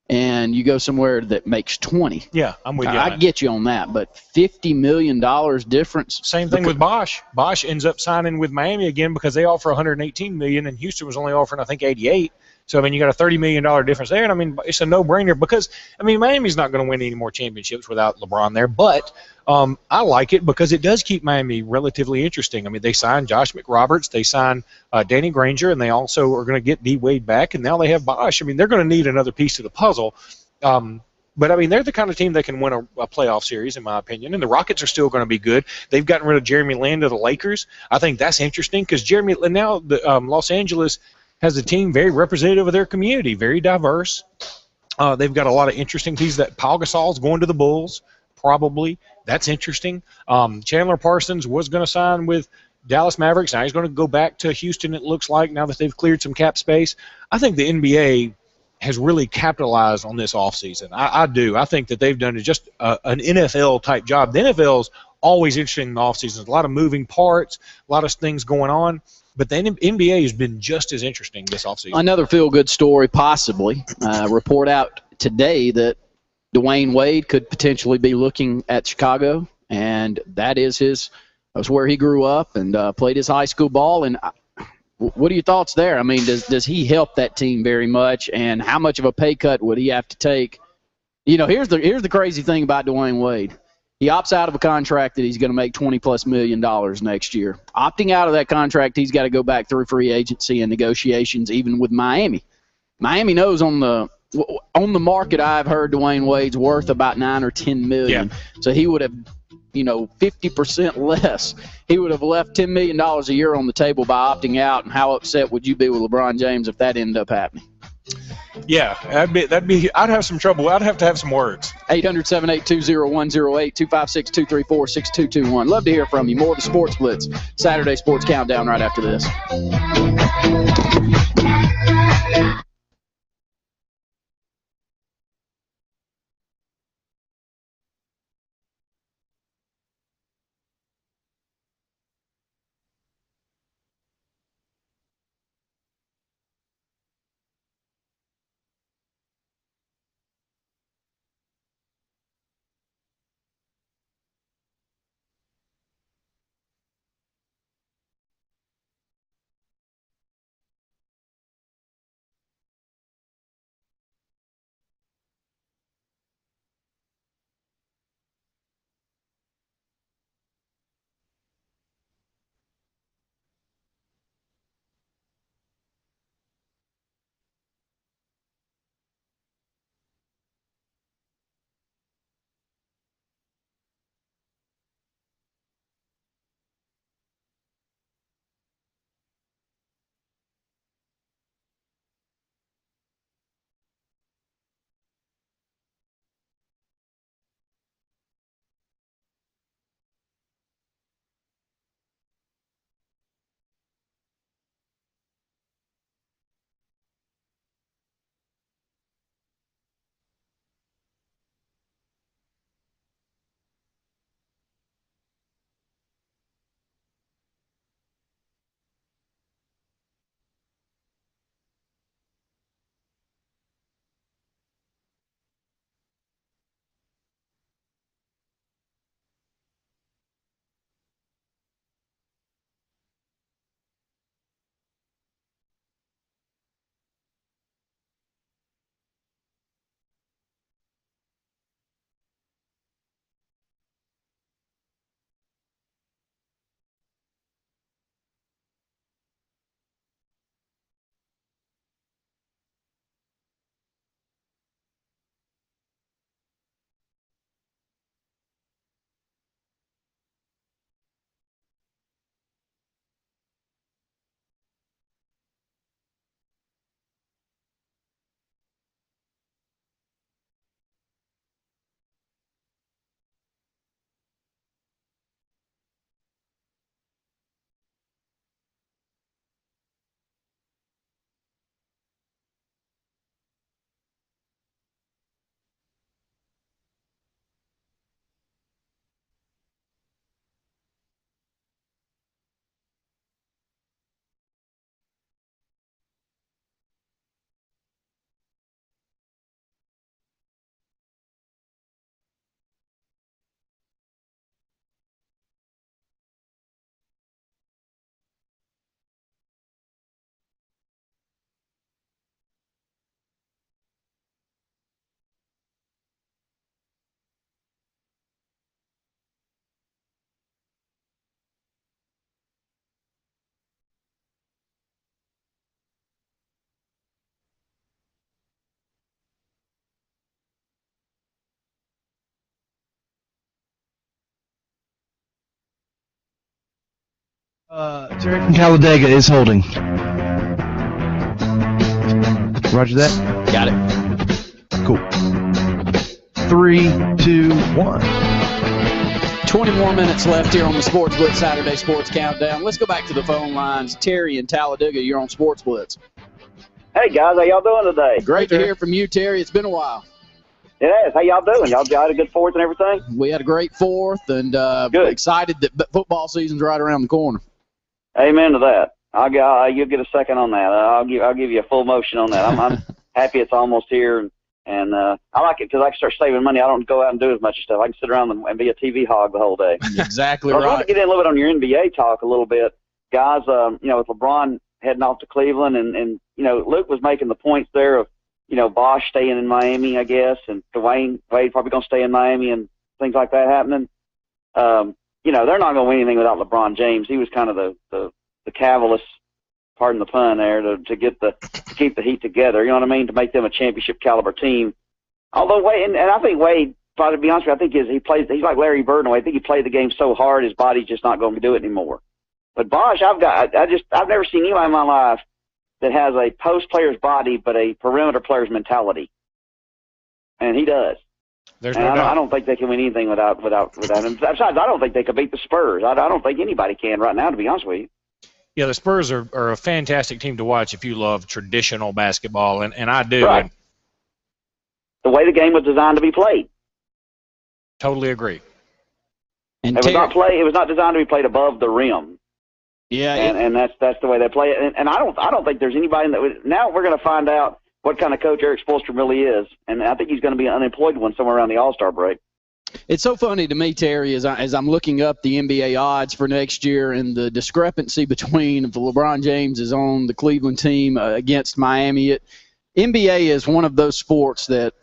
and you go somewhere that makes 20. Yeah, I'm with you. I get you on that, but $50 million difference. Same thing with Bosch. Bosch ends up signing with Miami again because they offer $118 million, and Houston was only offering, I think, $88. So, I mean, you got a $30 million difference there, and, I mean, it's a no-brainer because, I mean, Miami's not going to win any more championships without LeBron there, but I like it because it does keep Miami relatively interesting. I mean, they signed Josh McRoberts, they signed Danny Granger, and they also are going to get D. Wade back, and now they have Bosch. I mean, they're going to need another piece to the puzzle. But, I mean, they're the kind of team that can win a playoff series, in my opinion, and the Rockets are still going to be good. They've gotten rid of Jeremy Lin to the Lakers. I think that's interesting because now Los Angeles has a team very representative of their community, very diverse. They've got a lot of interesting pieces. That Paul Gasol's going to the Bulls, probably. That's interesting. Chandler Parsons was going to sign with Dallas Mavericks. Now he's going to go back to Houston, it looks like, now that they've cleared some cap space. I think the NBA has really capitalized on this offseason. I do. I think that they've done just an NFL-type job. The NFL's always interesting in the offseason. There's a lot of moving parts, a lot of things going on. But the NBA has been just as interesting this offseason. Another feel-good story, possibly. Report out today that Dwayne Wade could potentially be looking at Chicago, and that is his That's where he grew up and played his high school ball. And what are your thoughts there? I mean, does he help that team very much? And how much of a pay cut would he have to take? You know, here's the crazy thing about Dwayne Wade. He opts out of a contract that he's going to make $20+ million next year. Opting out of that contract, he's got to go back through free agency and negotiations, even with Miami. Miami knows on the market, I've heard Dwayne Wade's worth about $9 or $10 million. Yeah. So he would have, 50% less. He would have left $10 million a year on the table by opting out. And how upset would you be with LeBron James if that ended up happening? Yeah, I'd have some trouble. I'd have to have some words. 800-782-0108, 256-234-6221. Love to hear from you. More of the Sports Blitz, Saturday Sports Countdown right after this. Terry from Kowaliga is holding. Roger that. Got it. Cool. 3, 2, 1. 20 more minutes left here on the Sports Blitz Saturday Sports Countdown. Let's go back to the phone lines. Terry in Talladega, you're on Sports Blitz. Hey, guys. How y'all doing today? Great to hear from you, Terry. It's been a while. Yes. How y'all doing? Y'all had a good fourth and everything? We had a great fourth and excited that football season's right around the corner. Amen to that. You'll get a second on that. I'll give you a full motion on that. I'm happy it's almost here, And I like it because I can start saving money. I don't go out and do as much stuff. I can sit around and be a TV hog the whole day. Exactly I right. want to get in a little bit on your NBA talk a little bit. Guys, with LeBron heading off to Cleveland, and Luke was making the points there of, Bosh staying in Miami, I guess, and Dwayne Wade probably going to stay in Miami and things like that happening. They're not going to win anything without LeBron James. He was kind of the catalyst, pardon the pun there, to keep the Heat together, you know what I mean, to make them a championship caliber team. Although Wade, and I think Wade, to be honest with you, I think he's like Larry Bird in a way. I think he played the game so hard his body's just not going to do it anymore. But Bosh, I've never seen anybody in my life that has a post player's body but a perimeter player's mentality, and he does. There's and no doubt. I don't think they can win anything without him. Besides, I don't think they could beat the Spurs. I don't think anybody can right now, to be honest with you. Yeah, the Spurs are a fantastic team to watch if you love traditional basketball, and I do. Right. And the way the game was designed to be played. Totally agree. And it was not designed to be played above the rim. Yeah, and that's the way they play it. And I don't think there's anybody now we're going to find out what kind of coach Eric Spoelstra really is, and I think he's going to be an unemployed one somewhere around the All-Star break. It's so funny to me, Terry, as I'm looking up the NBA odds for next year and the discrepancy between if LeBron James is on the Cleveland team against Miami. NBA is one of those sports that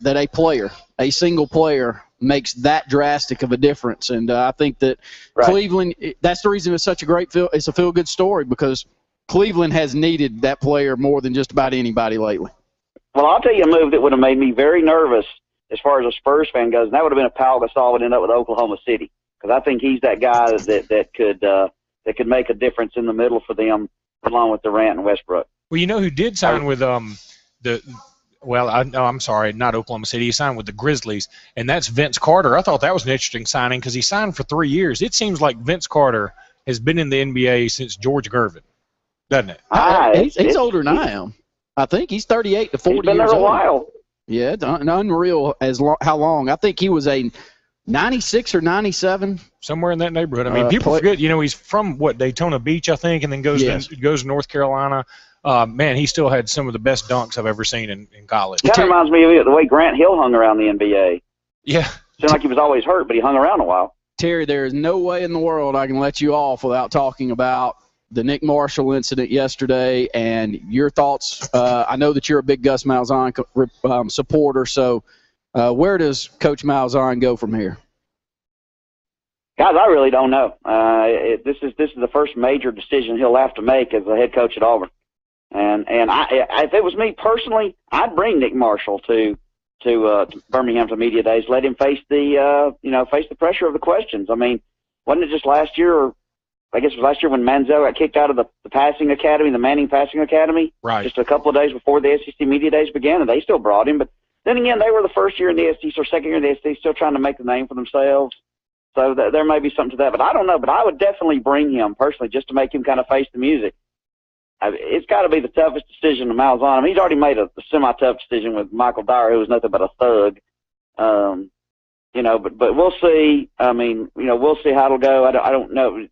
a single player, makes that drastic of a difference. And I think that Cleveland, that's the reason it's such a great it's a feel-good story, because Cleveland has needed that player more than just about anybody lately. Well, I'll tell you a move that would have made me very nervous as far as a Spurs fan goes, and that would have been if Pau Gasol would end up with Oklahoma City, because I think he's that guy that could make a difference in the middle for them, along with Durant and Westbrook. Well, you know who did sign with I'm sorry, not Oklahoma City. He signed with the Grizzlies, and that's Vince Carter. I thought that was an interesting signing because he signed for 3 years. It seems like Vince Carter has been in the NBA since George Gervin, doesn't it? He's older than I am. I think he's 38 to 40 years old. He's been there a while. Yeah, it's unreal how long. I think he was a 96 or 97. Somewhere in that neighborhood. I mean, people forget, he's from, Daytona Beach, I think, and then goes to North Carolina. Man, he still had some of the best dunks I've ever seen in college. That reminds me of the way Grant Hill hung around the NBA. Yeah. Seemed like he was always hurt, but he hung around a while. Terry, there is no way in the world I can let you off without talking about the Nick Marshall incident yesterday and your thoughts. I know that you're a big Gus Malzahn supporter, so where does Coach Malzahn go from here? Guys, I really don't know. This is the first major decision he'll have to make as the head coach at Auburn. And if it was me personally, I'd bring Nick Marshall to Birmingham to media days. Let him face the pressure of the questions. I mean, wasn't it just last year, or I guess it was last year, when Manziel got kicked out of the passing academy, the Manning Passing Academy, right? Just a couple of days before the SEC media days began, and they still brought him. But then again, they were the first year in the SEC or second year in the SEC, still trying to make the name for themselves. So there may be something to that, but I don't know. But I would definitely bring him personally just to make him kind of face the music. It's got to be the toughest decision to Malzahn. I mean, he's already made a semi-tough decision with Michael Dyer, who was nothing but a thug. But we'll see. I mean, we'll see how it'll go. I don't know.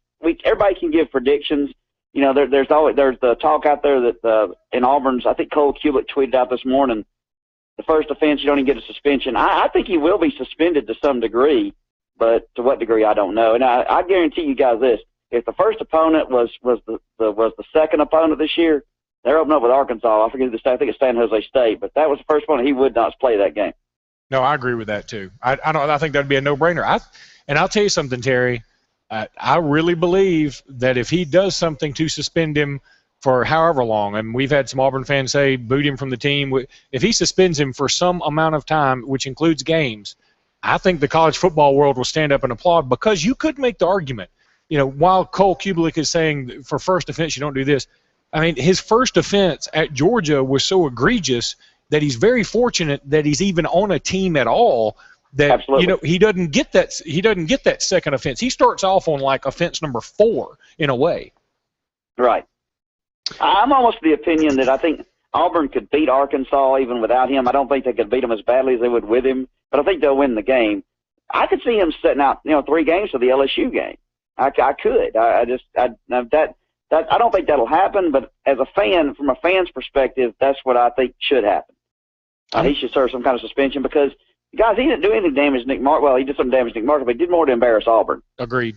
Everybody can give predictions. There's the talk out there that in Auburn's, I think Cole Kulick tweeted out this morning, the first offense, you don't even get a suspension. I think he will be suspended to some degree, but to what degree, I don't know. And I guarantee you guys this. If the first opponent was the second opponent this year, they're opening up with Arkansas. I forget the state. I think it's San Jose State, but that was the first opponent. He would not play that game. No, I agree with that too. I think that'd be a no-brainer. And I'll tell you something, Terry. I really believe that if he does something to suspend him for however long, and we've had some Auburn fans say boot him from the team, if he suspends him for some amount of time, which includes games, I think the college football world will stand up and applaud, because you could make the argument. While Cole Kubelik is saying for first offense you don't do this, I mean, his first offense at Georgia was so egregious that he's very fortunate that he's even on a team at all. That Absolutely. He doesn't get that second offense. He starts off on like offense number 4 in a way. Right. I'm almost of the opinion that I think Auburn could beat Arkansas even without him. I don't think they could beat him as badly as they would with him, but I think they'll win the game. I could see him setting out 3 games for the LSU game. I could. I don't think that'll happen, but as a fan, from a fan's perspective, that's what I think should happen. He should serve some kind of suspension because, guys, he didn't do anything to damage Nick Marshall. Well, he did some damage to Nick Marshall, but he did more to embarrass Auburn. Agreed.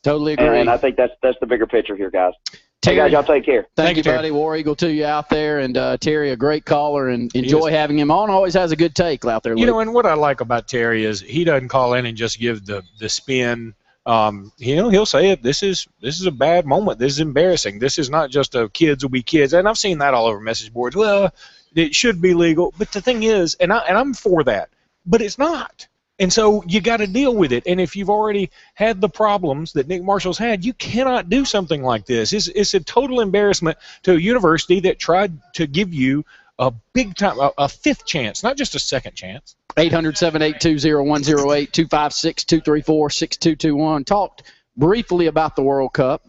Totally agree. And I think that's the bigger picture here, guys. Terry, hey, guys, y'all take care. Thank you, Terry. buddy. War Eagle to you out there. And Terry, a great caller, and enjoy having him on. Always has a good take out there, Luke. You know, and what I like about Terry is he doesn't call in and just give the spin. He'll say it. This is a bad moment. This is embarrassing. This is not just a kids will be kids. And I've seen that all over message boards. Well, it should be legal. But the thing is, and I'm for that, but it's not. And so you got to deal with it. And if you've already had the problems that Nick Marshall's had, you cannot do something like this. It's a total embarrassment to a university that tried to give you a big time, a fifth chance, not just a second chance. 800-782-0108, 256-234-6221. Talked briefly about the World Cup,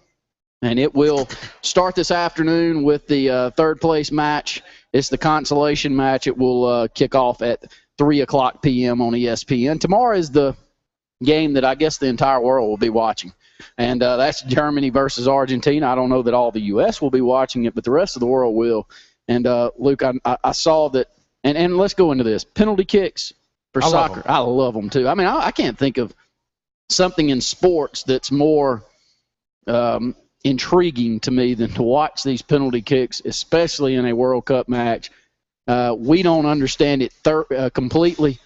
and it will start this afternoon with the third place match. It's the consolation match. It will kick off at 3 o'clock p.m. on ESPN. Tomorrow is the game that I guess the entire world will be watching, and that's Germany versus Argentina. I don't know that all the U.S. will be watching it, but the rest of the world will. And, Luke, I saw that, and let's go into this. Penalty kicks for soccer. I love them, too. I mean, I can't think of something in sports that's more intriguing to me than to watch these penalty kicks, especially in a World Cup match. We don't understand it completely,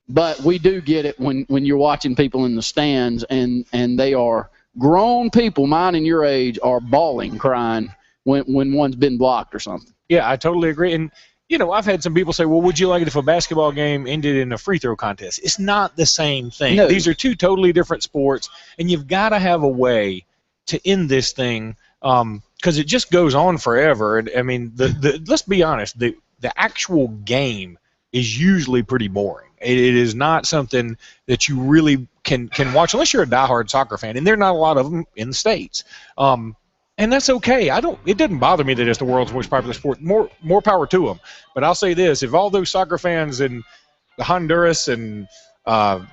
but we do get it when you're watching people in the stands, and they are grown people, mine and your age, are bawling, crying when one's been blocked or something. Yeah, I totally agree. And, you know, I've had some people say, well, would you like it if a basketball game ended in a free throw contest? It's not the same thing. No. These are two totally different sports, and you've got to have a way to end this thing because it just goes on forever. And, I mean, let's be honest, the actual game is usually pretty boring. It is not something that you really can watch unless you're a diehard soccer fan, and there are not a lot of them in the States. And that's okay. It doesn't bother me that it's the world's most popular sport. More power to them. But I'll say this: if all those soccer fans in Honduras and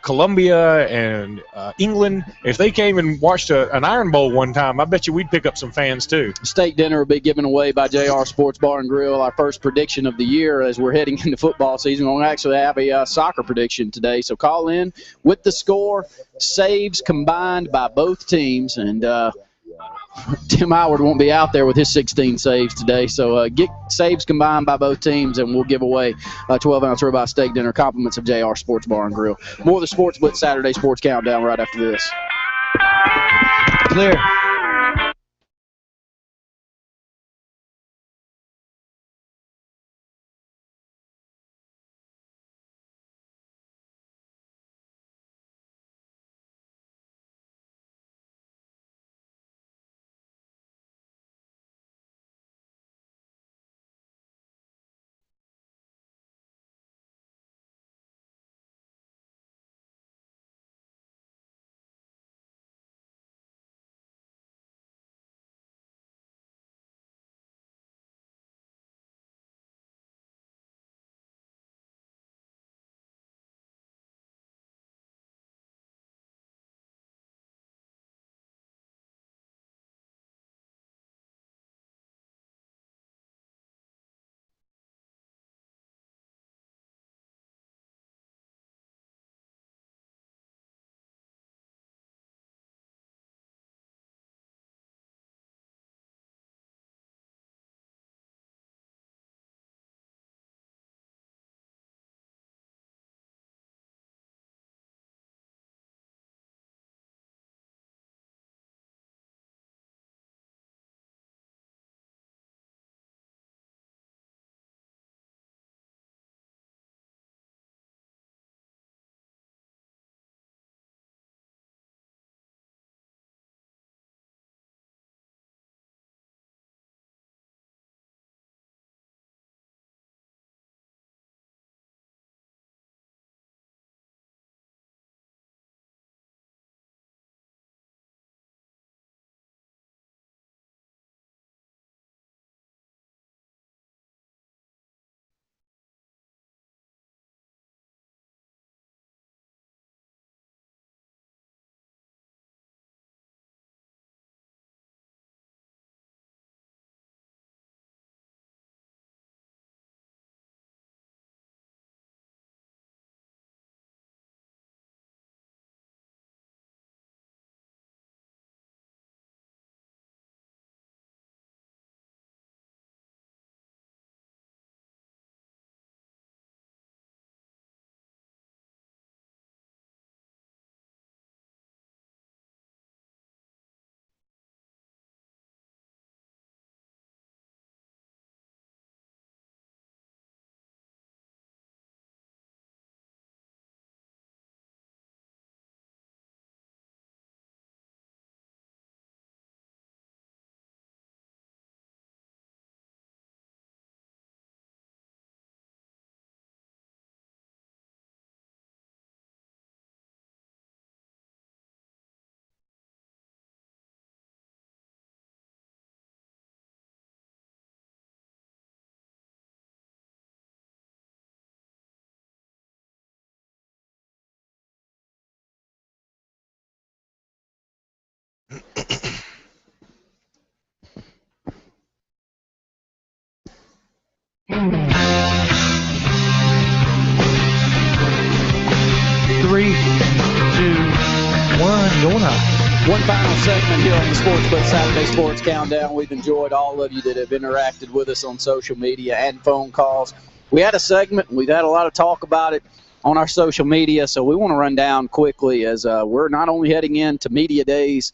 Colombia and England, if they came and watched an Iron Bowl one time, I bet you we'd pick up some fans too. Steak dinner will be given away by JR Sports Bar and Grill. Our first prediction of the year as we're heading into football season. We'll actually have a soccer prediction today. So call in with the score, saves combined by both teams, and Tim Howard won't be out there with his 16 saves today. So get saves combined by both teams, and we'll give away a 12-ounce ribeye steak dinner, compliments of JR Sports Bar and Grill. More of the Sports Blitz Saturday Sports Countdown right after this. Clear. Three, two, one, going high. One final segment here on the Sportz Blitz Saturday Sports Countdown. We've enjoyed all of you that have interacted with us on social media and phone calls. We had a segment, and we've had a lot of talk about it on our social media, so we want to run down quickly as we're not only heading into media days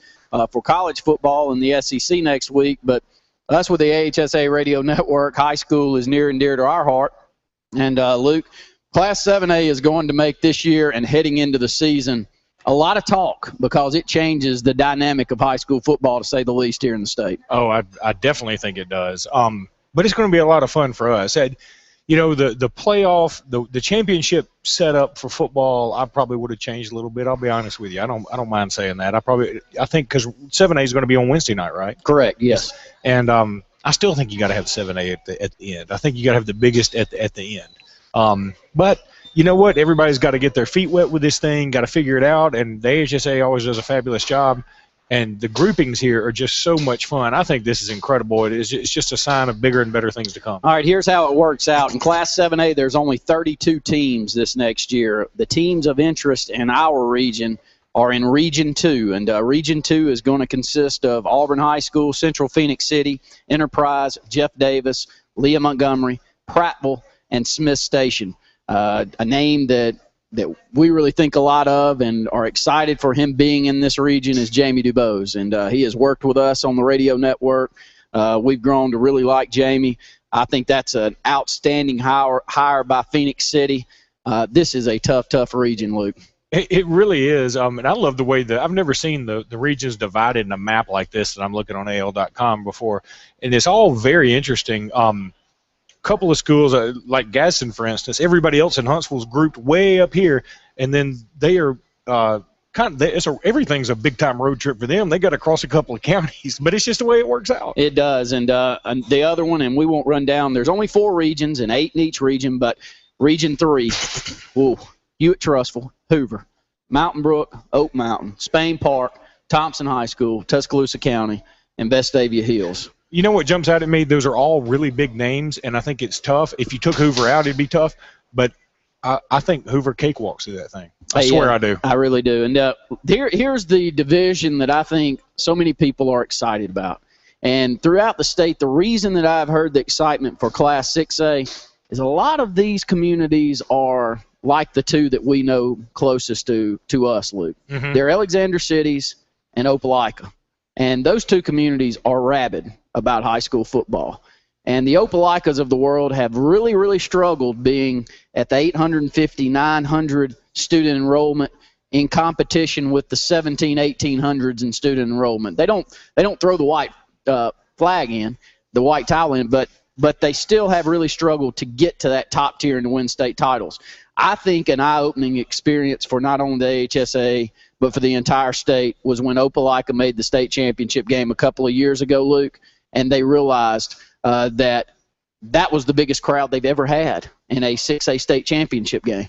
for college football in the SEC next week, but us with the AHSA Radio Network, high school is near and dear to our heart. And, Luke, Class 7A is going to make this year and heading into the season a lot of talk because it changes the dynamic of high school football, to say the least, here in the state. Oh, I definitely think it does. But it's going to be a lot of fun for us. You know, the playoff, the championship setup for football, I probably would have changed a little bit. I'll be honest with you. I don't mind saying that. I think because 7A is going to be on Wednesday night, right? Correct. Yes. And I still think you got to have 7A at the end. I think you got to have the biggest at the end. But you know what? Everybody's got to get their feet wet with this thing. Got to figure it out. And the AHSA always does a fabulous job. And the groupings here are just so much fun. I think this is incredible. It's just a sign of bigger and better things to come. All right, here's how it works out. In Class 7A, there's only 32 teams this next year. The teams of interest in our region are in Region 2. And Region 2 is going to consist of Auburn High School, Central Phoenix City, Enterprise, Jeff Davis, Leah Montgomery, Prattville, and Smith Station. A name that we really think a lot of and are excited for him being in this region is Jamie DuBose. And he has worked with us on the radio network. We've grown to really like Jamie. I think that's an outstanding hire by Phoenix City. This is a tough region, Luke. It really is. And I love the way I've never seen the regions divided in a map like this that I'm looking on AL.com before. And it's all very interesting. Couple of schools like Gadsden, for instance, everybody else in Huntsville is grouped way up here, and then they are everything's a big time road trip for them. They got to cross a couple of counties, but it's just the way it works out. It does, and the other one, and we won't run down. There's only 4 regions and 8 in each region, but Region 3, Hewitt Trustful, Hoover, Mountain Brook, Oak Mountain, Spain Park, Thompson High School, Tuscaloosa County, and Vestavia Hills. You know what jumps out at me? Those are all really big names, and I think it's tough. If you took Hoover out, it'd be tough. But I think Hoover cakewalks through that thing. I swear I do. I really do. And here's the division that I think so many people are excited about. And throughout the state, the reason that I've heard the excitement for Class 6A is a lot of these communities are like the two that we know closest to us, Luke. Mm-hmm. They're Alexander Cities and Opelika. And those two communities are rabid about high school football. And the Opelikas of the world have really, really struggled being at the 850, 900 student enrollment in competition with the 1800s in student enrollment. They don't throw the white flag in, the white tile in, but they still have really struggled to get to that top tier and to win state titles. I think an eye-opening experience for not only the AHSA but for the entire state was when Opelika made the state championship game a couple of years ago, Luke, and they realized that was the biggest crowd they've ever had in a 6A state championship game.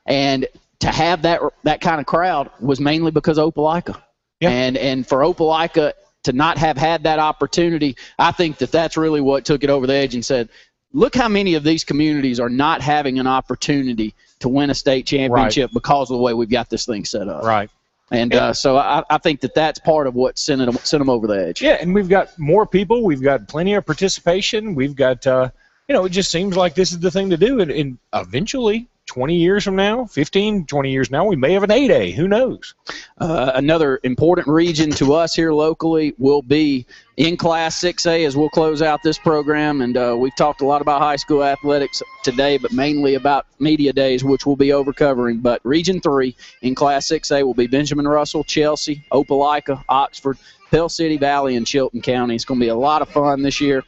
And to have that kind of crowd was mainly because of Opelika. Yeah. And for Opelika to not have had that opportunity, I think that's really what took it over the edge and said, look how many of these communities are not having an opportunity to win a state championship because of the way we've got this thing set up. Right. And so I think that's part of what sent them over the edge. Yeah, and we've got more people. We've got plenty of participation. We've got, it just seems like this is the thing to do. And eventually, 20 years from now, 15, 20 years now, we may have an 8A. Who knows? Another important region to us here locally will be in Class 6A as we'll close out this program. And we've talked a lot about high school athletics today, but mainly about media days, which we'll be over-covering. But Region 3 in Class 6A will be Benjamin Russell, Chelsea, Opelika, Oxford, Pell City Valley, and Chilton County. It's going to be a lot of fun this year.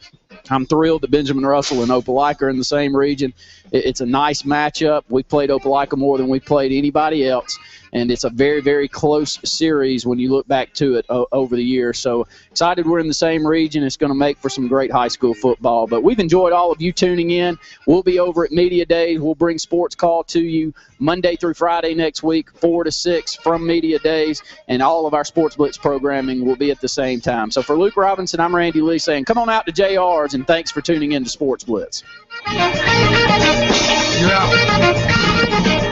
I'm thrilled that Benjamin Russell and Opelika are in the same region. It's a nice matchup. We played Opelika more than we played anybody else. and it's a very, very close series when you look back to it over the years. So excited we're in the same region. It's going to make for some great high school football. But we've enjoyed all of you tuning in. We'll be over at Media Days. We'll bring Sports Call to you Monday through Friday next week, 4 to 6 from Media Days, and all of our Sports Blitz programming will be at the same time. So for Luke Robinson, I'm Randy Lee saying come on out to JR's, and thanks for tuning in to Sports Blitz. You're out.